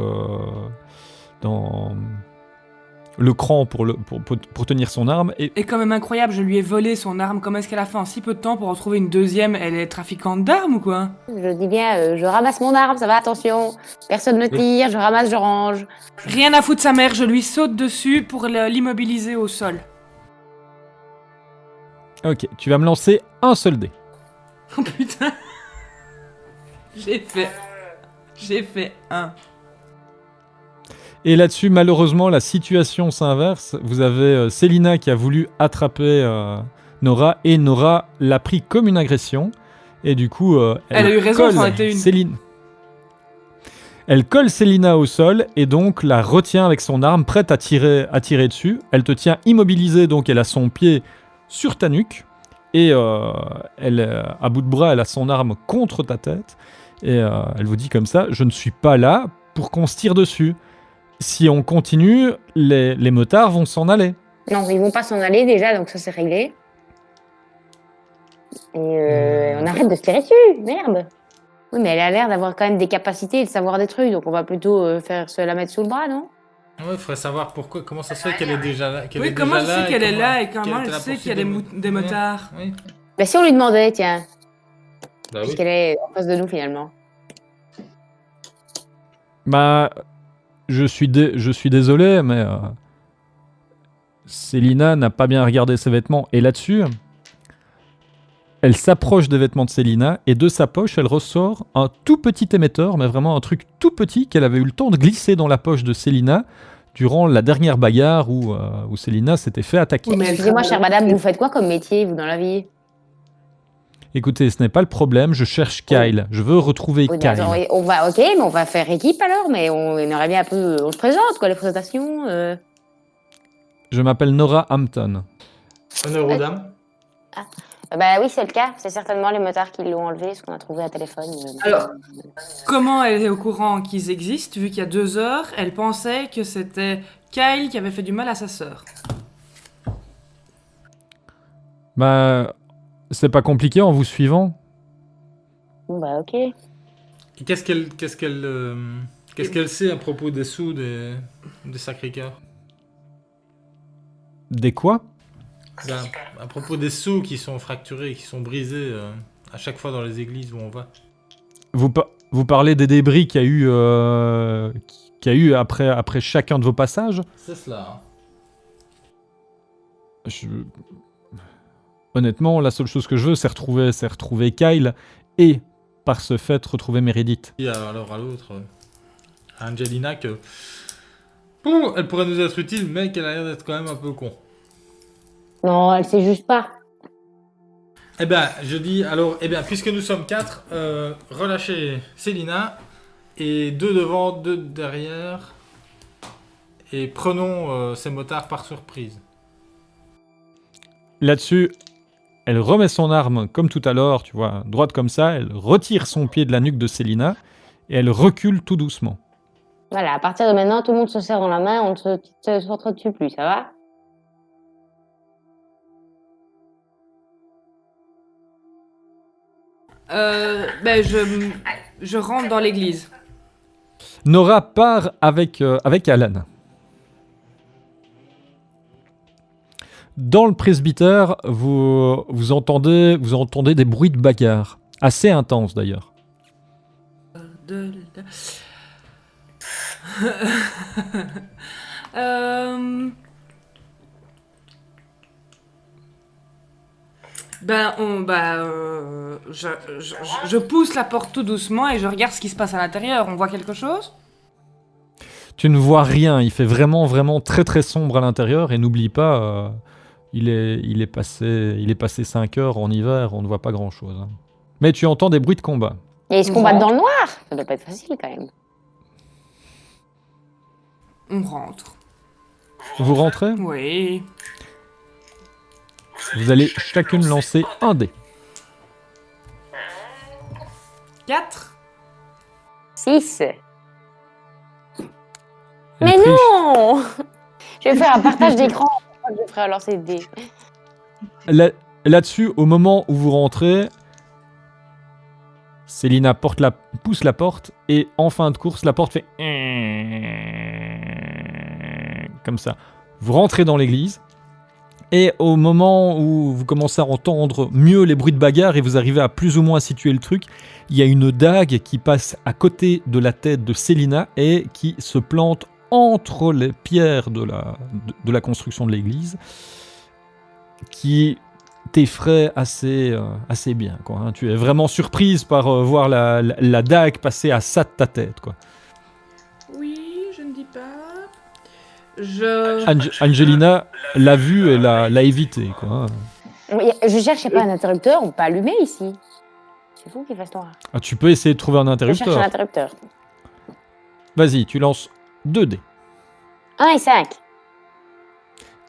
cran pour tenir son arme. Et quand même incroyable, je lui ai volé son arme. Comment est-ce qu'elle a fait en si peu de temps pour en trouver une deuxième? Elle est trafiquante d'armes ou quoi? Je dis bien, je ramasse mon arme, ça va, attention. Personne ne tire, je ramasse, je range. Rien à foutre sa mère, je lui saute dessus pour l'immobiliser au sol. Ok, tu vas me lancer un seul dé. Oh putain. J'ai fait 1. Et là-dessus, malheureusement, la situation s'inverse. Vous avez Célina qui a voulu attraper Nora, et Nora l'a pris comme une agression. Et du coup, elle a eu raison, ça en était une. Céline. Elle colle Célina au sol et donc la retient avec son arme, prête à tirer dessus. Elle te tient immobilisé, donc elle a son pied sur ta nuque. Et elle, à bout de bras, elle a son arme contre ta tête. Et elle vous dit comme ça, je ne suis pas là pour qu'on se tire dessus. Si on continue, les motards vont s'en aller. Non, ils vont pas s'en aller déjà, donc ça c'est réglé. Et on arrête de se tirer dessus, merde. Oui, mais elle a l'air d'avoir quand même des capacités et de savoir des trucs, donc on va plutôt se la mettre sous le bras, non? Ouais, il faudrait savoir pourquoi, comment ça se fait qu'elle est déjà là. Oui, comment elle sait qu'elle est là et comment elle sait qu'il y a des motards? Oui. Bah si on lui demandait, tiens, Bah oui. puisqu'elle est en face de nous finalement. Bah, je suis désolé, mais Célina n'a pas bien regardé ses vêtements. Et là-dessus, elle s'approche des vêtements de Célina et de sa poche, elle ressort un tout petit émetteur, mais vraiment un truc tout petit qu'elle avait eu le temps de glisser dans la poche de Célina durant la dernière bagarre où Célina s'était fait attaquer. Oui, mais Excusez-moi, chère madame, vous faites quoi comme métier, vous, dans la vie? Écoutez, ce n'est pas le problème, je cherche Kyle. Je veux retrouver Oui, Kyle. attends, on va, ok, mais on va faire équipe alors, mais on aurait bien un peu... On se présente, quoi, les présentations. Je m'appelle Nora Hampton. Honneur aux dames. Bah oui, c'est le cas. C'est certainement les motards qui l'ont enlevé, ce qu'on a trouvé à téléphone. Alors, comment elle est au courant qu'ils existent, vu qu'il y a 2 heures, elle pensait que c'était Kyle qui avait fait du mal à sa sœur. Bah, c'est pas compliqué en vous suivant. Bon, bah ok. Et qu'est-ce qu'elle sait à propos des sous des Sacré-Cœur? Des quoi? Ben, à propos des sceaux qui sont fracturés, qui sont brisés à chaque fois dans les églises où on va. Vous parlez des débris qu'il y a eu après chacun de vos passages? C'est cela. Hein. Honnêtement, la seule chose que je veux, c'est retrouver Kyle et, par ce fait, retrouver Meredith. Et alors à l'autre, à Angelina, que... Bon, elle pourrait nous être utile, mais qu'elle a l'air d'être quand même un peu con. Non, elle sait juste pas. Eh ben, je dis, alors, puisque nous sommes 4, relâchez Célina, et 2 devant, 2 derrière, et prenons ces motards par surprise. Là-dessus, elle remet son arme comme tout à l'heure, tu vois, droite comme ça, elle retire son pied de la nuque de Célina, et elle recule tout doucement. Voilà, à partir de maintenant, tout le monde se serre dans la main, on ne s'entretue plus, ça va? Ben, je rentre dans l'église. Nora part avec Alan. Dans le presbytère, vous entendez des bruits de bagarre, assez intenses d'ailleurs. Je pousse la porte tout doucement et je regarde ce qui se passe à l'intérieur. On voit quelque chose? Tu ne vois rien, il fait vraiment très très sombre à l'intérieur et n'oublie pas, il est passé 5 heures en hiver, on ne voit pas grand chose. Hein. Mais tu entends des bruits de combat. Et ils se combattent dans le noir. Ça doit pas être facile quand même. On rentre. Vous rentrez? Oui. Vous allez chacune lancer un dé. 4. 6. Elle Mais triche. non! Je vais faire un partage d'écran. Je ferai lancer des dés. Là-dessus, au moment où vous rentrez, Célina pousse la porte et en fin de course, la porte fait comme ça. Vous rentrez dans l'église et au moment où vous commencez à entendre mieux les bruits de bagarre et vous arrivez à plus ou moins situer le truc, il y a une dague qui passe à côté de la tête de Célina et qui se plante entre les pierres de la construction de l'église, qui t'effraie assez bien. Quoi, hein. Tu es vraiment surprise par voir la dague passer à ça de ta tête. Quoi. Oui, je ne dis pas. Angelina l'a vu et l'a évité. Quoi, hein. Oui, je cherche pas un interrupteur, on peut pas allumer ici. C'est fou qu'il fasse noir. Ah, tu peux essayer de trouver un Je cherche interrupteur. un interrupteur. Vas-y, tu lances 2 dés. 1 et 5.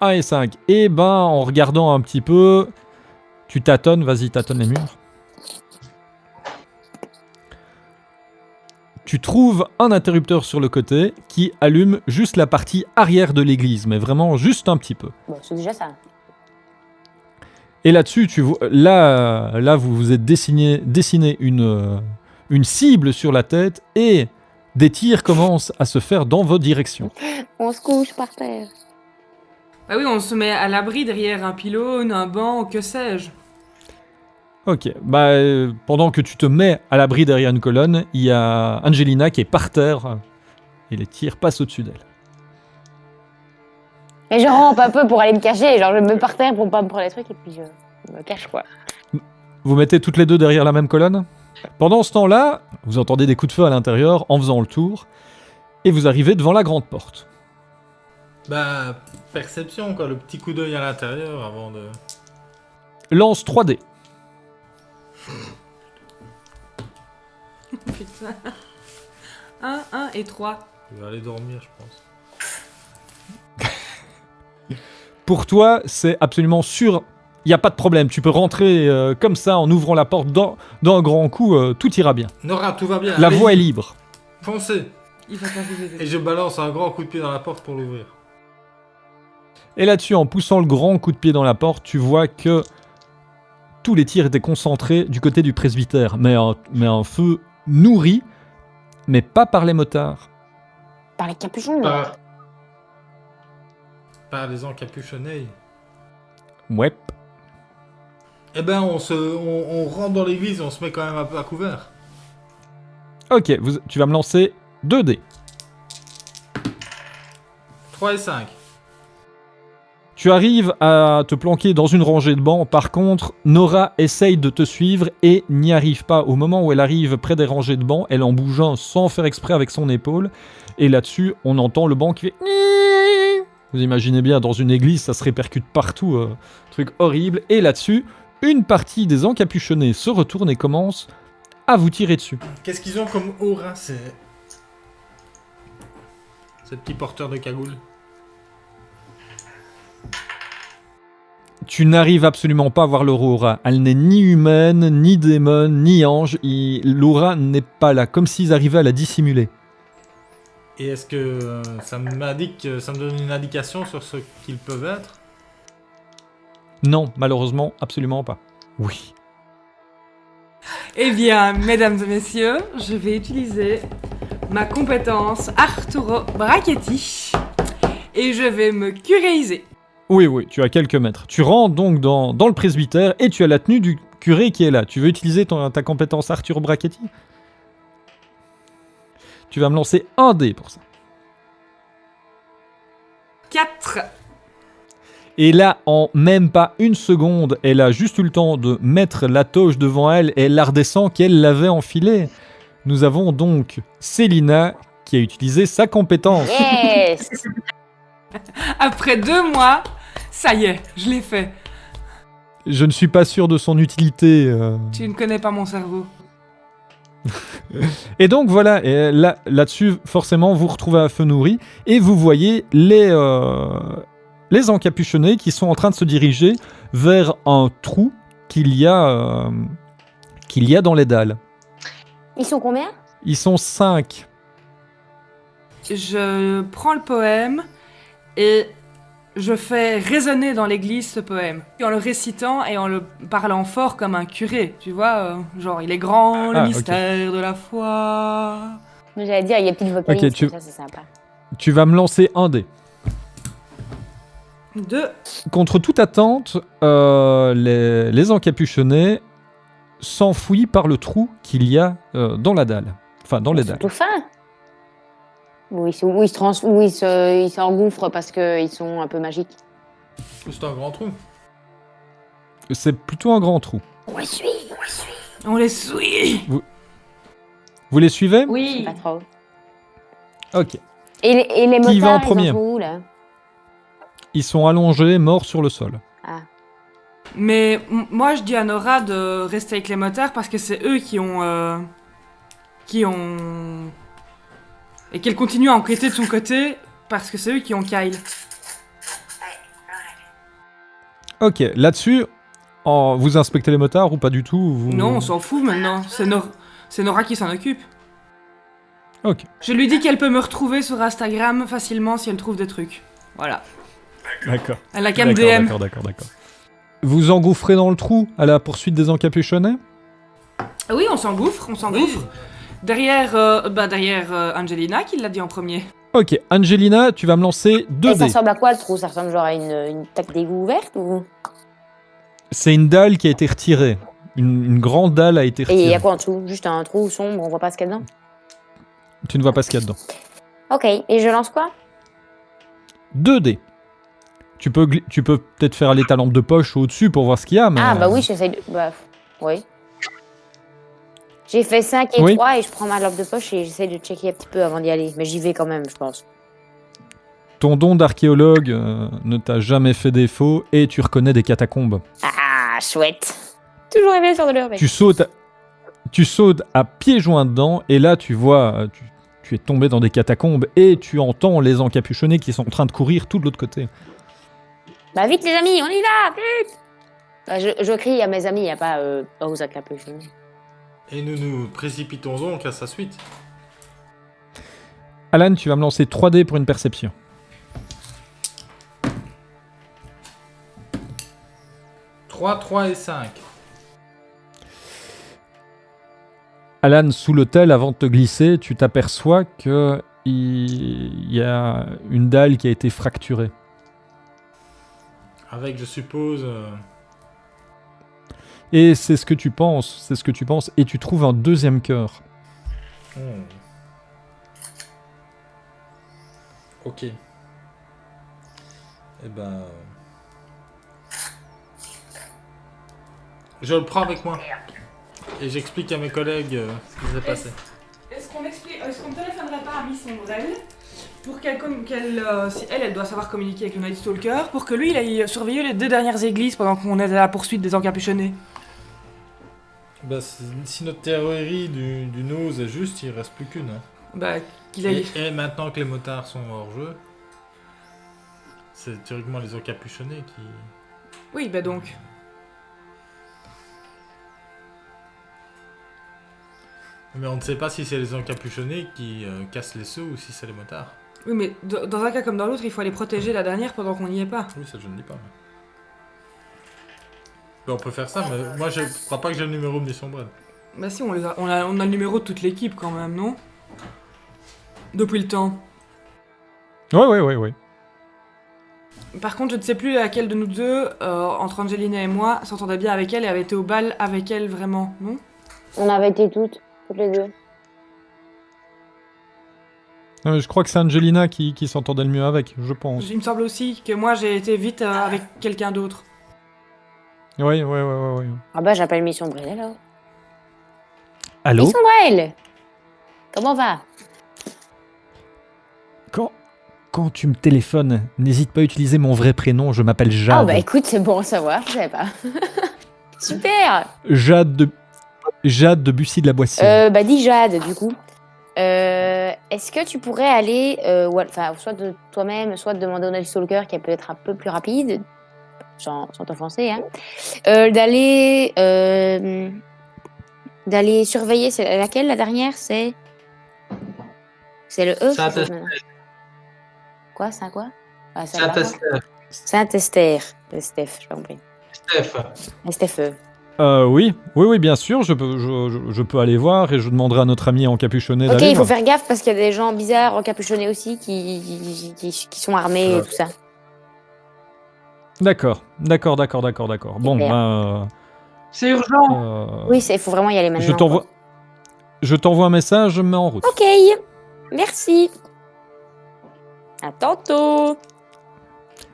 1 et 5. Et ben, en regardant un petit peu, tu tâtonnes. Vas-y, tâtonne les murs. Tu trouves un interrupteur sur le côté qui allume juste la partie arrière de l'église, mais vraiment juste un petit peu. Bon, c'est déjà ça. Et là-dessus, là, vous vous êtes dessiné une cible sur la tête et des tirs commencent à se faire dans votre direction. On se couche par terre. Bah oui, on se met à l'abri derrière un pylône, un banc, que sais-je. Ok, bah pendant que tu te mets à l'abri derrière une colonne, il y a Angelina qui est par terre et les tirs passent au-dessus d'elle. Et je rampe un peu pour aller me cacher, genre je me mets par terre pour pas me prendre les trucs et puis je me cache quoi. Vous mettez toutes les deux derrière la même colonne. Pendant ce temps-là, vous entendez des coups de feu à l'intérieur en faisant le tour et vous arrivez devant la grande porte. Bah, perception quoi, le petit coup d'œil à l'intérieur avant de... Lance 3D. Putain. 1, 1 et 3. Je vais aller dormir, je pense. Pour toi, c'est absolument sûr. Il n'y a pas de problème. Tu peux rentrer comme ça en ouvrant la porte d'un grand coup. Tout ira bien. Nora, tout va bien. La allez-y. voie est libre. Foncez. Il va t'arriver. Et je balance un grand coup de pied dans la porte pour l'ouvrir. Et là-dessus, en poussant le grand coup de pied dans la porte, tu vois que tous les tirs étaient concentrés du côté du presbytère. Mais un feu nourri, mais pas par les motards. Par les capuchons là. Par les encapuchonnés. Ouais. Eh ben, on rentre dans l'église et on se met quand même un peu à couvert. Ok, tu vas me lancer 2 dés. 3 et 5. Tu arrives à te planquer dans une rangée de bancs. Par contre, Nora essaye de te suivre et n'y arrive pas. Au moment où elle arrive près des rangées de bancs, elle en bouge un sans faire exprès avec son épaule. Et là-dessus, on entend le banc qui fait... Vous imaginez bien, dans une église, ça se répercute partout. Truc horrible. Et là-dessus, une partie des encapuchonnés se retourne et commence à vous tirer dessus. Qu'est-ce qu'ils ont comme aura, ces petits porteurs de cagoule? Tu n'arrives absolument pas à voir leur aura. Elle n'est ni humaine, ni démon, ni ange. L'aura n'est pas là, comme s'ils arrivaient à la dissimuler. Et est-ce que ça me donne une indication sur ce qu'ils peuvent être? Non, malheureusement, absolument pas. Oui. Eh bien, mesdames et messieurs, je vais utiliser ma compétence Arturo Brachetti et je vais me curéiser. Oui, tu as quelques mètres. Tu rentres donc dans le presbytère et tu as la tenue du curé qui est là. Tu veux utiliser ta compétence Arturo Brachetti? Tu vas me lancer un dé pour ça. 4. Et là, en même pas une seconde, elle a juste eu le temps de mettre la toge devant elle et elle la redescend qu'elle l'avait enfilée. Nous avons donc Célina qui a utilisé sa compétence. Yes. Après 2 mois, ça y est, je l'ai fait. Je ne suis pas sûr de son utilité. Tu ne connais pas mon cerveau. Et donc voilà, et là-dessus, forcément, vous retrouvez à feu nourri et vous voyez les encapuchonnés qui sont en train de se diriger vers un trou qu'il y a dans les dalles. Ils sont combien? Ils sont 5. Je prends le poème et je fais résonner dans l'église ce poème. En le récitant et en le parlant fort comme un curé, tu vois, genre il est grand le mystère de la foi. J'allais dire, il y a petite vocalise, Ok, ça c'est sympa. Tu vas me lancer un dé. 2. Contre toute attente, les encapuchonnés s'enfuient par le trou qu'il y a dans la dalle. Enfin, dans les Ils sont dalles. tout fins. Ou ils s'engouffrent parce qu'ils sont un peu magiques. C'est un grand trou. C'est plutôt un grand trou. On les suit. On les suit. Vous les suivez? Oui. Pas trop. Ok. Et les motards, Qui va en ils premier? sont où, là? Ils sont allongés, morts sur le sol. Ah. Mais moi je dis à Nora de rester avec les motards parce que c'est eux qui ont... Et qu'elle continue à enquêter de son côté parce que c'est eux qui ont Kyle. Ok, là-dessus, vous inspectez les motards ou pas du tout? Non, on s'en fout maintenant. C'est Nora qui s'en occupe. Ok. Je lui dis qu'elle peut me retrouver sur Instagram facilement si elle trouve des trucs. Voilà. D'accord. Elle a qu'à me DM. D'accord. Vous engouffrez dans le trou à la poursuite des encapuchonnés? Oui, on s'engouffre. Derrière Angelina qui l'a dit en premier. Ok, Angelina, tu vas me lancer 2 Et ça dés. ressemble à quoi le trou? Ça ressemble genre à une taque d'égout ouverte ou... C'est une dalle qui a été retirée. Une grande dalle a été Et il y retirée. a quoi en dessous? Juste un trou sombre, on voit pas ce qu'il y a dedans? Tu ne vois pas ce qu'il y a dedans. Ok, et je lance quoi? 2 dés. Tu peux peut-être faire aller ta lampe de poche au-dessus pour voir ce qu'il y a, mais... Ah bah oui, j'essaye de... Bah, oui. J'ai fait 5 et Oui. 3 et je prends ma lampe de poche et j'essaie de checker un petit peu avant d'y aller. Mais j'y vais quand même, je pense. Ton don d'archéologue ne t'a jamais fait défaut et tu reconnais des catacombes. Ah, chouette. Toujours rêvé sur de l'heure, mec. Tu sautes à pieds joints dedans et là tu vois, tu es tombé dans des catacombes et tu entends les encapuchonnés qui sont en train de courir tout de l'autre côté. Bah vite les amis, on y va, vite. Bah, je crie à mes amis, y a pas aux encapuchonnés. Et nous nous précipitons donc à sa suite. Alan, tu vas me lancer 3 dés pour une perception. 3 et 5. Alan, sous l'autel, avant de te glisser, tu t'aperçois que il y a une dalle qui a été fracturée. Avec, je suppose... Et c'est ce que tu penses, et tu trouves un deuxième cœur. Ok. Eh ben... Je le prends avec moi. Et j'explique à mes collègues ce qui s'est passé. Est-ce qu'on ne téléphonerait pas à Miss Ombrelle pour si elle doit savoir communiquer avec le Night Stalker, pour que lui, il aille surveiller les 2 dernières églises pendant qu'on est à la poursuite des encapuchonnés? Bah, si notre théorie du nose est juste, il reste plus qu'une. Hein. Bah, qu'il aille... Et maintenant que les motards sont hors jeu, c'est théoriquement les encapuchonnés qui... Oui, bah donc... Mais on ne sait pas si c'est les encapuchonnés qui cassent les seaux ou si c'est les motards. Oui, mais dans un cas comme dans l'autre, il faut aller protéger la dernière pendant qu'on n'y est pas. Oui, ça je ne dis pas. Mais on peut faire ça, mais moi je crois pas que j'ai le numéro de Miss Ombrelle. Bah si, on a le numéro de toute l'équipe quand même, non? Depuis le temps. Ouais. Par contre, je ne sais plus laquelle de nous deux, entre Angelina et moi, s'entendait bien avec elle et avait été au bal avec elle vraiment, non? On avait été toutes les deux. Non, mais je crois que c'est Angelina qui s'entendait le mieux avec, je pense. Il me semble aussi que moi j'ai été vite avec quelqu'un d'autre. Ouais. Ah bah j'appelle Miss Ombrelle alors. Allô? Miss Ombrelle, comment va? Quand tu me téléphones, n'hésite pas à utiliser mon vrai prénom, je m'appelle Jade. Ah bah écoute, c'est bon à savoir, je savais pas. Super. Jade de Bussy de la Boissière. Bah dis Jade du coup. Est-ce que tu pourrais aller, soit de toi-même, soit de demander au Night Stalker qui est peut-être un peu plus rapide, sans t'offenser, hein, d'aller surveiller, c'est laquelle la dernière, c'est le E. Quoi, c'est un quoi? Ah, Saint-Estèphe. Saint-Esther. Steph, j'ai pas compris. Steph. Oui, bien sûr, je peux aller voir et je demanderai à notre ami encapuchonné Ok, d'aller il faut voir. faire gaffe parce qu'il y a des gens bizarres encapuchonnés aussi qui sont armés et tout ça. D'accord. Bon, Super. C'est urgent. Oui, il faut vraiment y aller maintenant. Je t'envoie un message, je me mets en route. Ok, merci. À tantôt.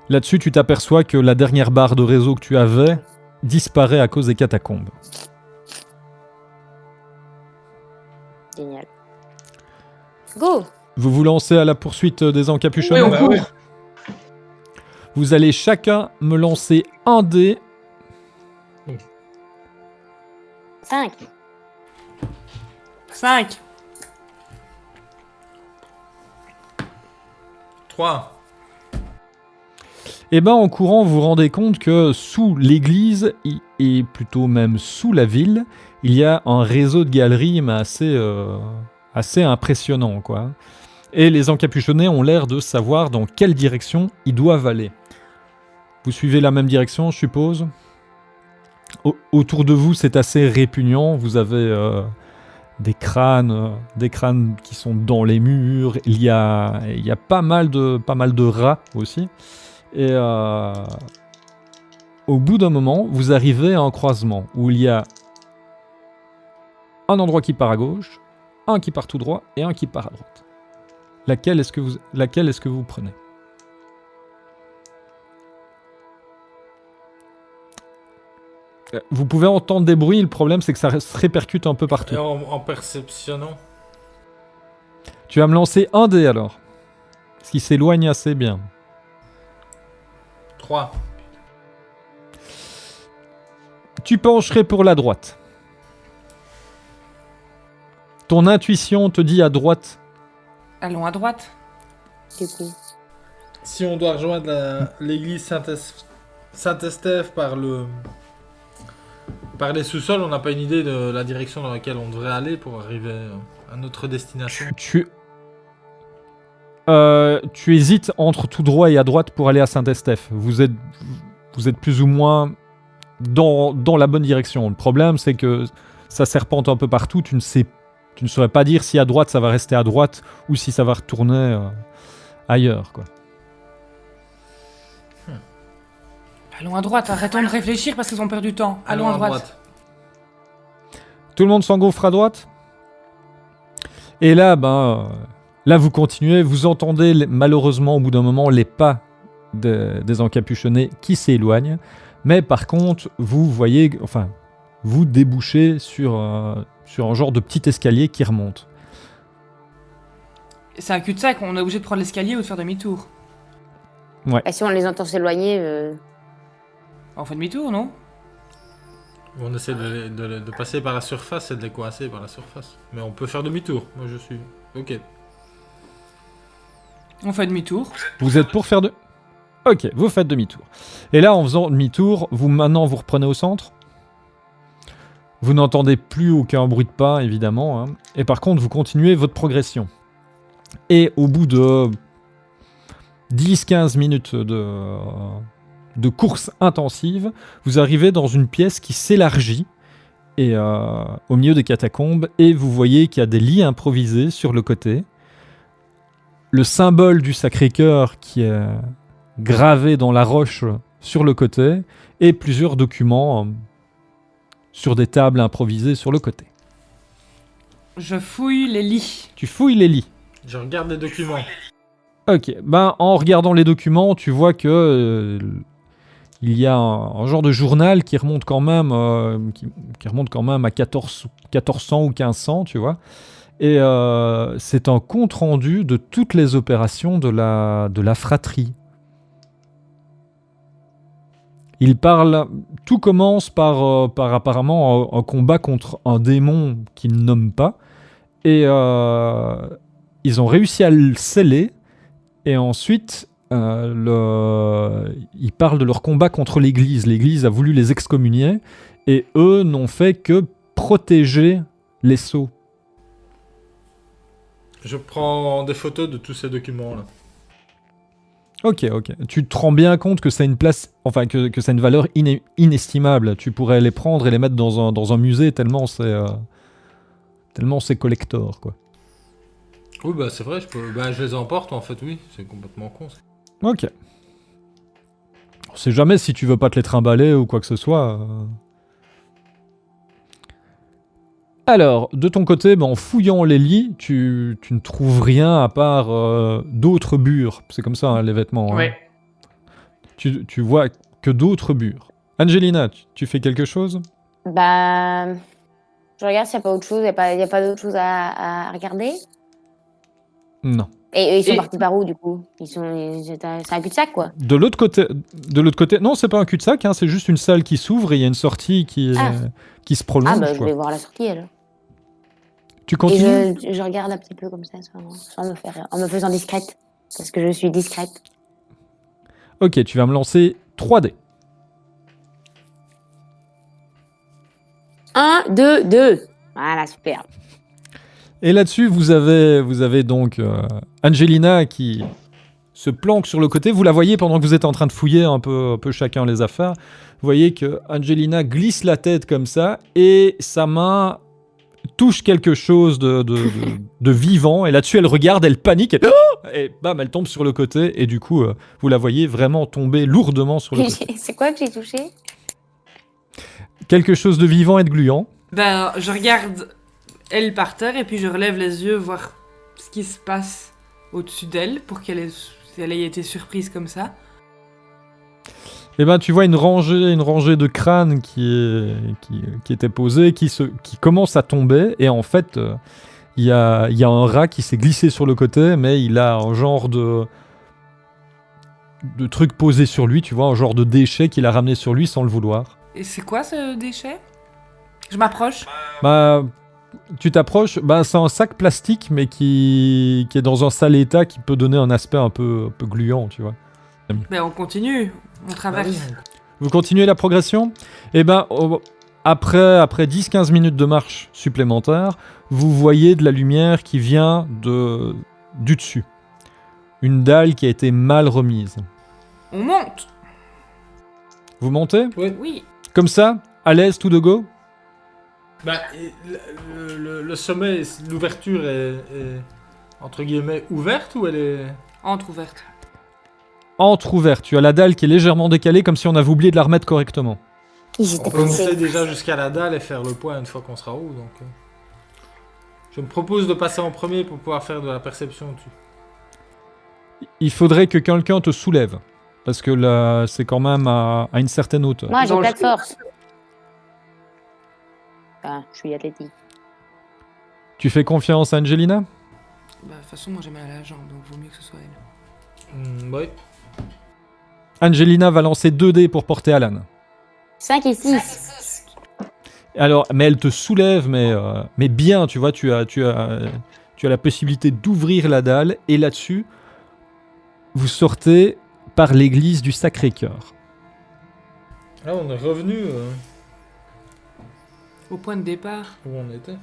Là-dessus, tu t'aperçois que la dernière barre de réseau que tu avais disparaît à cause des catacombes. Génial. Go. Vous vous lancez à la poursuite des encapuchonnés? Oui, on court. ouais. Vous allez chacun me lancer un dé. 5. 5. 3. Et ben en courant, vous vous rendez compte que sous l'église, et plutôt même sous la ville, il y a un réseau de galeries mais assez impressionnant, quoi. Et les encapuchonnés ont l'air de savoir dans quelle direction ils doivent aller. Vous suivez la même direction, je suppose? Autour de vous, c'est assez répugnant. Vous avez des crânes qui sont dans les murs. Il y a pas mal de rats aussi. Et au bout d'un moment, vous arrivez à un croisement où il y a un endroit qui part à gauche, un qui part tout droit et un qui part à droite. Laquelle est-ce que vous prenez? Vous pouvez entendre des bruits, le problème c'est que ça se répercute un peu partout. Et en perceptionnant. Tu vas me lancer un dé alors. Ce qui s'éloigne assez bien. 3. Tu pencherais pour la droite. Ton intuition te dit à droite. Allons à droite. Du coup. Si on doit rejoindre l'église Saint-Estèphe par les sous-sols, on n'a pas une idée de la direction dans laquelle on devrait aller pour arriver à notre destination. Tu hésites entre tout droit et à droite pour aller à Saint-Estèphe. Vous êtes plus ou moins dans la bonne direction. Le problème, c'est que ça serpente un peu partout. Tu ne saurais pas dire si à droite, ça va rester à droite ou si ça va retourner ailleurs, quoi. Allons à droite, arrêtons de réfléchir parce qu'ils ont perdu du temps. Allons à droite. Tout le monde s'engouffre à droite. Et là, là, vous continuez. Vous entendez malheureusement au bout d'un moment les pas des encapuchonnés qui s'éloignent. Mais par contre, vous voyez, enfin, vous débouchez sur un genre de petit escalier qui remonte. C'est un cul-de-sac, on est obligé de prendre l'escalier ou de faire demi-tour. Et si on les entend s'éloigner, On fait demi-tour, non? On essaie de passer par la surface et de les coincer par la surface. Mais on peut faire demi-tour. Moi, je suis... Ok. On fait demi-tour. Vous êtes pour faire de... Ok, vous faites demi-tour. Et là, en faisant demi-tour, maintenant vous reprenez au centre. Vous n'entendez plus aucun bruit de pas, évidemment. Hein. Et par contre, vous continuez votre progression. Et au bout de 10-15 minutes de course intensive, vous arrivez dans une pièce qui s'élargit et, au milieu des catacombes, et vous voyez qu'il y a des lits improvisés sur le côté. Le symbole du Sacré-Cœur qui est gravé dans la roche sur le côté, et plusieurs documents sur des tables improvisées sur le côté. Je fouille les lits. Tu fouilles les lits. Je regarde les documents. Ok, ben en regardant les documents, tu vois que il y a un genre de journal qui remonte quand même, qui remonte quand même à 1400 ou 1500, tu vois. Et c'est un compte rendu de toutes les opérations de la fratrie. Il parle. Tout commence par apparemment un combat contre un démon qu'ils ne nomment pas, et ils ont réussi à le sceller. Et ensuite, ils parlent de leur combat contre l'Église. L'Église a voulu les excommunier, et eux n'ont fait que protéger les sceaux. Je prends des photos de tous ces documents-là. Ok. Tu te rends bien compte que ça a une place, enfin que ça a une valeur inestimable. Tu pourrais les prendre et les mettre dans un musée tellement c'est collector, quoi. Oui, bah c'est vrai, je les emporte en fait, oui. C'est complètement con, ça. Ok. On sait jamais si tu veux pas te les trimballer ou quoi que ce soit. Alors, de ton côté, en fouillant les lits, tu ne trouves rien à part d'autres bures. C'est comme ça, hein, les vêtements. Hein. Ouais. Tu vois que d'autres bures. Angelina, tu fais quelque chose? bah, je regarde s'il n'y a pas autre chose. Il n'y a pas d'autre chose à regarder. Non. Et ils sont Et- partis par où, du coup? C'est un cul-de-sac, quoi. De l'autre côté, non, c'est pas un cul-de-sac, hein, c'est juste une salle qui s'ouvre et il y a une sortie qui se prolonge. Ah, bah, je quoi. vais voir la sortie, alors. Tu Et continues? je regarde un petit peu comme ça, en me faisant discrète. Parce que je suis discrète. Ok, tu vas me lancer 3D. 1, 2, 2. Voilà, super. Et là-dessus, vous avez donc Angelina qui se planque sur le côté. Vous la voyez pendant que vous êtes en train de fouiller un peu chacun les affaires. Vous voyez que Angelina glisse la tête comme ça et sa main touche quelque chose de vivant. Et là-dessus, elle regarde, elle panique. Et bam, elle tombe sur le côté. Et du coup, vous la voyez vraiment tomber lourdement sur le côté. C'est quoi que j'ai touché? Quelque chose de vivant et de gluant. Ben, je regarde elle par terre et puis je relève les yeux voir ce qui se passe au-dessus d'elle pour qu'elle ait été surprise comme ça. Et ben, tu vois une rangée de crânes qui était posée, qui commence à tomber. Et en fait, il y a un rat qui s'est glissé sur le côté, mais il a un genre de truc posé sur lui, tu vois, un genre de déchet qu'il a ramené sur lui sans le vouloir. Et c'est quoi ce déchet? Je m'approche. Bah, tu t'approches, bah, c'est un sac plastique, mais qui est dans un sale état, qui peut donner un aspect un peu gluant, tu vois. Ben, on continue. On traverse. Ah oui. Vous continuez la progression? Et ben, après 10-15 minutes de marche supplémentaire, vous voyez de la lumière qui vient du dessus. Une dalle qui a été mal remise. On monte. Vous montez? Oui. Comme ça? À l'aise, tout de go? Bah, le sommet, l'ouverture est entre guillemets ouverte ou elle est... Entrouverte. Entrouverte. Tu as la dalle qui est légèrement décalée, comme si on avait oublié de la remettre correctement. Ils étaient On peut monter pressés. déjà jusqu'à la dalle et faire le point une fois qu'on sera haut, donc... Je me propose de passer en premier pour pouvoir faire de la perception dessus. Il faudrait que quelqu'un te soulève. Parce que là, c'est quand même à une certaine hauteur. Moi, j'ai Dans pas le- de force. Enfin, je suis athlétique. Tu fais confiance à Angelina? Bah, de toute façon, moi j'ai mal à la jambe, donc vaut mieux que ce soit elle. Oui. Angelina va lancer 2 dés pour porter Alan. 5 et 6. Alors, mais elle te soulève, mais bien, tu vois, tu as la possibilité d'ouvrir la dalle, et là-dessus, vous sortez par l'église du Sacré-Cœur. Là, on est revenu Au point de départ. où on était.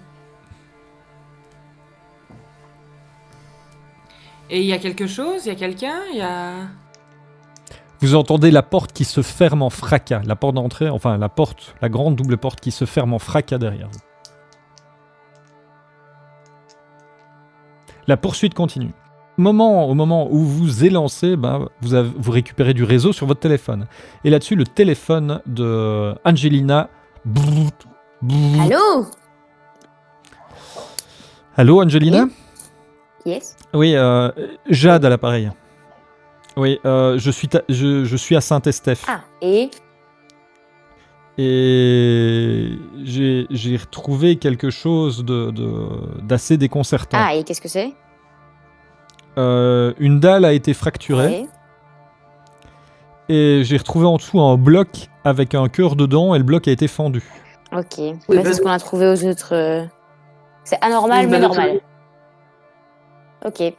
Et il y a quelque chose? Il y a quelqu'un? Il y a... Vous entendez la porte qui se ferme en fracas, la porte d'entrée, enfin la grande double porte qui se ferme en fracas derrière vous. La poursuite continue. Au moment où vous élancez, vous récupérez du réseau sur votre téléphone. Et là-dessus, le téléphone de Angelina. Allô? Allô, Angelina? Yes. Oui, Jade à l'appareil. Oui, je suis à Saint-Estèphe. Ah, et j'ai retrouvé quelque chose d'assez déconcertant. Ah, et qu'est-ce que c'est? Une dalle a été fracturée. Ouais. Et j'ai retrouvé en dessous un bloc avec un cœur dedans et le bloc a été fendu. Ok. Oui, Bah, c'est ce qu'on a trouvé aux autres. C'est anormal, Oui, mais bah, normal. Ok.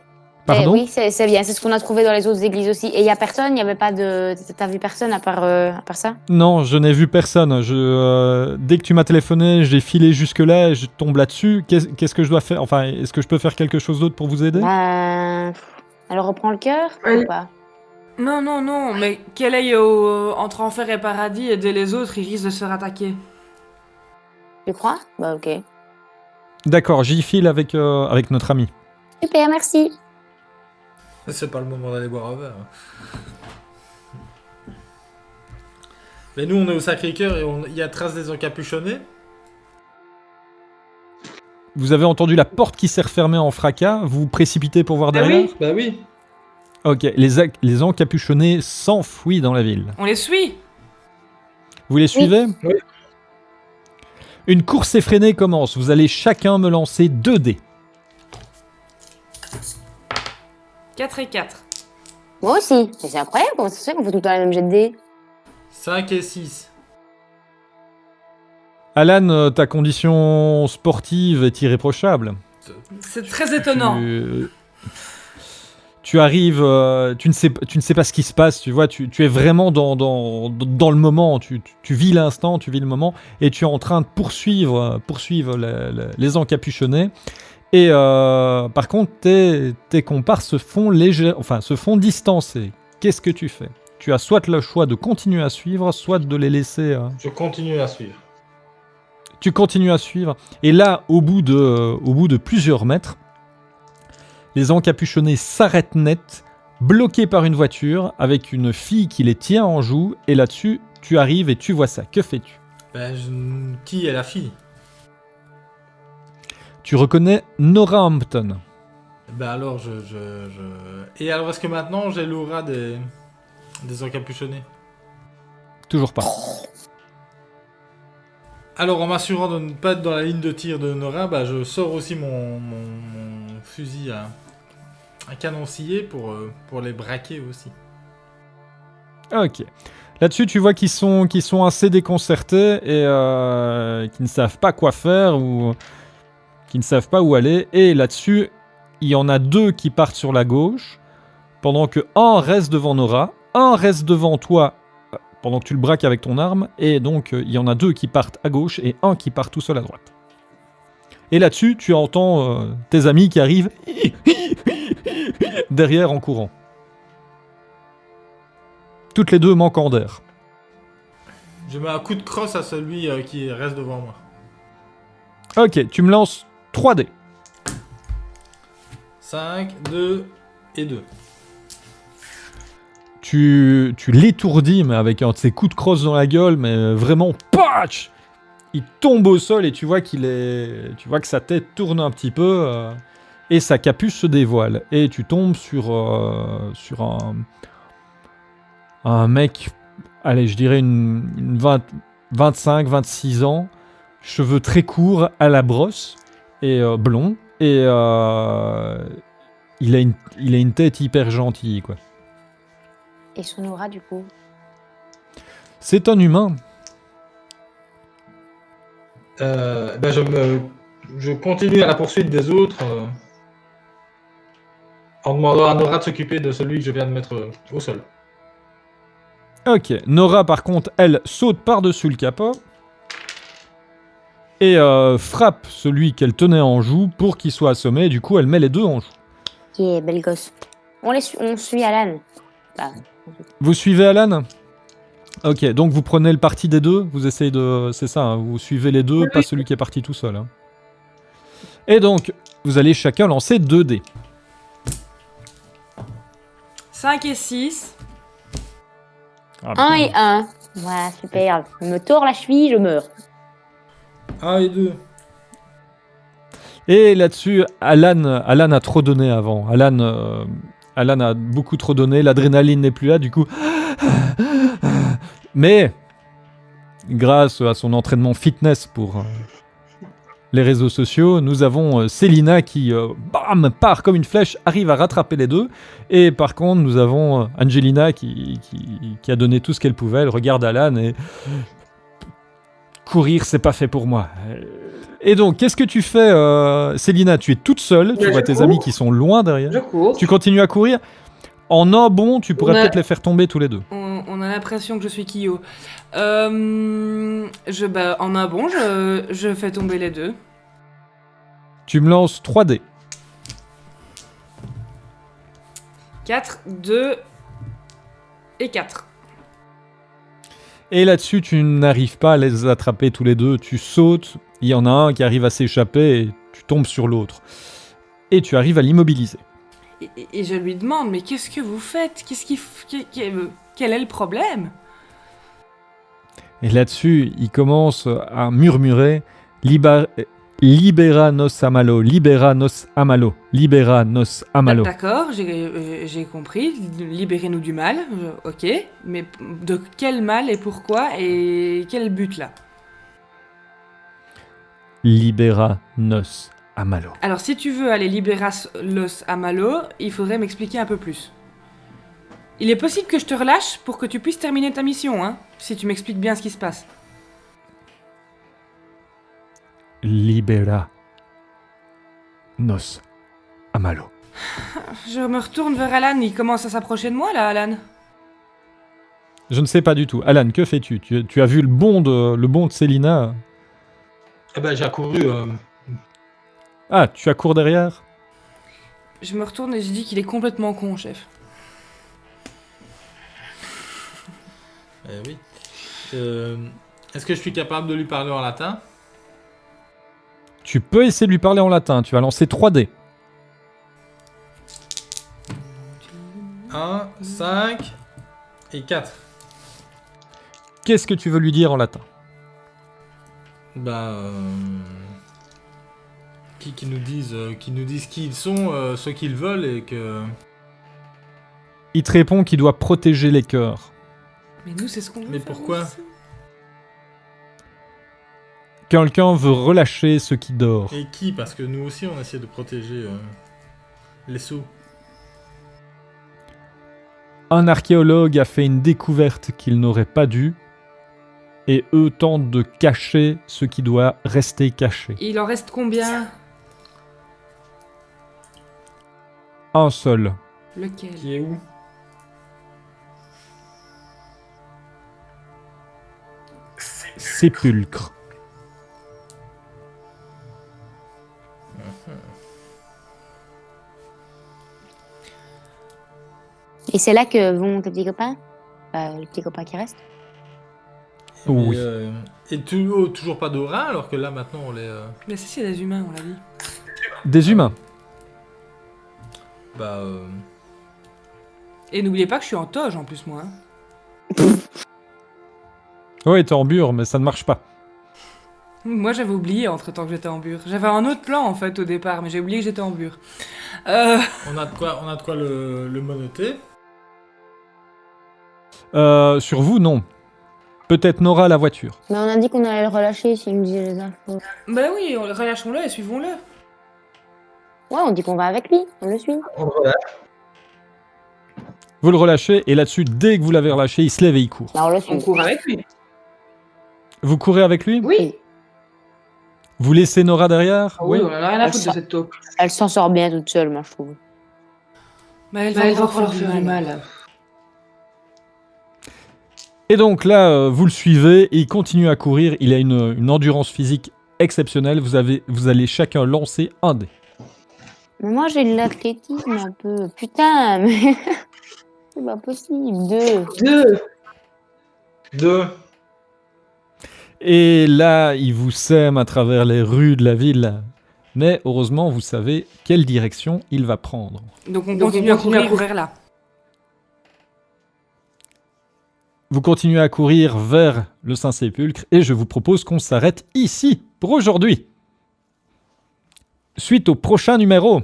Pardon? Oui, c'est bien. C'est ce qu'on a trouvé dans les autres églises aussi. Et il y a personne? Il n'y avait pas de. T'as vu personne à part ça? Non, je n'ai vu personne. Dès que tu m'as téléphoné, j'ai filé jusque-là et je tombe là-dessus. Qu'est-ce que je dois faire? Enfin, est-ce que je peux faire quelque chose d'autre pour vous aider? Alors, reprends le cœur Oui. ou pas? Non, mais qu'elle aille entre enfer et paradis aider les autres, il risque de se faire attaquer. Tu crois? Bah, ok. D'accord, j'y file avec notre ami. Super, merci. C'est pas le moment d'aller boire un verre. Mais nous, on est au Sacré-Cœur et il y a trace des encapuchonnés. Vous avez entendu la porte qui s'est refermée en fracas. Vous vous précipitez pour voir derrière? Bah oui. Ok, les encapuchonnés s'enfuient dans la ville. On les suit. Vous les suivez? Oui. Une course effrénée commence. Vous allez chacun me lancer 2 dés. 4 et 4. Moi aussi. Mais c'est incroyable, comment ça se fait qu'on fait tout le temps la même jet de dés? 5 et 6. Alan, ta condition sportive est irréprochable. C'est très étonnant. Tu arrives, tu ne sais pas ce qui se passe, tu vois, tu es vraiment dans le moment, tu vis l'instant, tu vis le moment, et tu es en train de poursuivre les encapuchonnés. Et par contre, tes compars se font distancer. Qu'est-ce que tu fais? Tu as soit le choix de continuer à suivre, soit de les laisser... Je continue à suivre. Tu continues à suivre. Et là, au bout de plusieurs mètres, les encapuchonnés s'arrêtent net, bloqués par une voiture, avec une fille qui les tient en joue. Et là-dessus, tu arrives et tu vois ça. Que fais-tu? Qui est la fille? Tu reconnais Nora Hampton. Alors, Et alors, est-ce que maintenant, j'ai l'aura des encapuchonnés? Toujours pas. Alors, en m'assurant de ne pas être dans la ligne de tir de Nora, je sors aussi mon fusil à canoncier pour les braquer aussi. Ok. Là-dessus, tu vois qu'ils sont assez déconcertés et qui ne savent pas quoi faire ou qui ne savent pas où aller. Et là-dessus, il y en a 2 qui partent sur la gauche, pendant que un reste devant Nora, un reste devant toi, pendant que tu le braques avec ton arme, et donc il y en a 2 qui partent à gauche et un qui part tout seul à droite. Et là-dessus, tu entends tes amis qui arrivent derrière en courant. Toutes les 2 manquant d'air. Je mets un coup de crosse à celui qui reste devant moi. Ok, tu me lances 3 dés. 5, 2 et 2. Tu l'étourdis, mais avec un de ces coups de crosse dans la gueule, mais vraiment, patch! Il tombe au sol et tu vois que sa tête tourne un petit peu et sa capuche se dévoile. Et tu tombes sur un mec, allez, je dirais une 25, 26 ans, cheveux très courts à la brosse et blond. Et il a une tête hyper gentille, quoi. Et son aura, du coup. C'est un humain. Je continue à la poursuite des autres en demandant à Nora de s'occuper de celui que je viens de mettre au sol. Ok. Nora, par contre, elle saute par-dessus le capot et frappe celui qu'elle tenait en joue pour qu'il soit assommé. Du coup, elle met les deux en joue. Qui est belle gosse. On suit Alan. Bah, Vous suivez Alan? Ok, donc vous prenez le parti des deux, vous essayez de... C'est ça, hein, vous suivez les deux, pas celui qui est parti tout seul. Hein. Et donc, vous allez chacun lancer 2 dés. 5 et 6. 1 et 1. Voilà, super. Je me tords la cheville, je meurs. 1 et 2. Et là-dessus, Alan a trop donné avant. Alan a beaucoup trop donné, l'adrénaline n'est plus là, du coup... Mais, grâce à son entraînement fitness pour les réseaux sociaux, nous avons Célina qui, bam, part comme une flèche, arrive à rattraper les deux. Et par contre, nous avons Angelina qui a donné tout ce qu'elle pouvait. Elle regarde Alan et... Courir, c'est pas fait pour moi. Et donc, qu'est-ce que tu fais, Célina? Tu es toute seule, tu vois tes amis qui sont loin derrière. Je cours. Tu continues à courir. En un bond, tu pourrais peut-être les faire tomber tous les deux. On a l'impression que je suis Kyo. En un bond, je fais tomber les deux. Tu me lances 3 dés. 4, 2 et 4. Et là-dessus, tu n'arrives pas à les attraper tous les deux. Tu sautes, il y en a un qui arrive à s'échapper et tu tombes sur l'autre. Et tu arrives à l'immobiliser. Et je lui demande, mais qu'est-ce que vous faites? Quel est le problème? Et là-dessus, il commence à murmurer Libera nos amalo, libera nos amalo, libera nos amalo. D'accord, j'ai compris. Libérez-nous du mal, ok. Mais de quel mal et pourquoi et quel but là? Libera nos amalo. Alors si tu veux aller libérer los amalo, il faudrait m'expliquer un peu plus. Il est possible que je te relâche pour que tu puisses terminer ta mission, hein, si tu m'expliques bien ce qui se passe. Libera nos amalo. Je me retourne vers Alan, il commence à s'approcher de moi là, Alan. Je ne sais pas du tout. Alan, que fais-tu? Tu as vu le bond de Célina? Eh ben, j'ai accouru. Ah, tu as cours derrière? Je me retourne et je dis qu'il est complètement con, chef. Oui. Est-ce que je suis capable de lui parler en latin? Tu peux essayer de lui parler en latin. Tu vas lancer 3 dés. 1, 5 et 4. Qu'est-ce que tu veux lui dire en latin? Qui nous disent qui ils sont, ce qu'ils veulent et que... Il te répond qu'il doit protéger les cœurs. Mais nous, c'est ce qu'on veut. Mais faire, pourquoi? aussi. Quelqu'un veut relâcher ce qui dort. Et qui? Parce que nous aussi on essaie de protéger les sous. Un archéologue a fait une découverte qu'il n'aurait pas dû, et eux tentent de cacher ce qui doit rester caché. Il en reste combien? Un seul. Lequel? Qui est où? Sépulcre. Et c'est là que vont tes petits copains? Les petits copains qui restent? Oui. Et toujours pas d'aura alors que là maintenant on les... Mais si, c'est des humains, on l'a dit. Des humains. Et n'oubliez pas que je suis en toge en plus, moi. Hein. Oui, t'es en bure, mais ça ne marche pas. Moi, j'avais oublié entre-temps que j'étais en bure. J'avais un autre plan, en fait, au départ, mais j'ai oublié que j'étais en bure. On a de quoi le monoter. Sur vous, non. peut-être Nora la voiture. Mais on a dit qu'on allait le relâcher s'il nous disait les infos. Bah oui, relâchons-le et suivons-le. Ouais, on dit qu'on va avec lui, on le suit. On relâche. Vous le relâchez et là-dessus, dès que vous l'avez relâché, il se lève et il court. Bah, on le On suit. court avec lui. Vous courez avec lui? Oui. Vous laissez Nora derrière? Ah oui, on en a rien à foutre de cette taupe. Elle s'en sort bien toute seule, moi, je trouve. Mais elle va leur faire du mal. Et donc là, vous le suivez et il continue à courir. Il a une endurance physique exceptionnelle. Vous allez chacun lancer un dé. Mais moi, j'ai de l'athlétisme un peu. Putain, mais. C'est pas possible. 2. 2. Et là, il vous sème à travers les rues de la ville. Mais heureusement, vous savez quelle direction il va prendre. Donc on continue à courir vers là. Vous continuez à courir vers le Saint-Sépulcre et je vous propose qu'on s'arrête ici pour aujourd'hui. Suite au prochain numéro.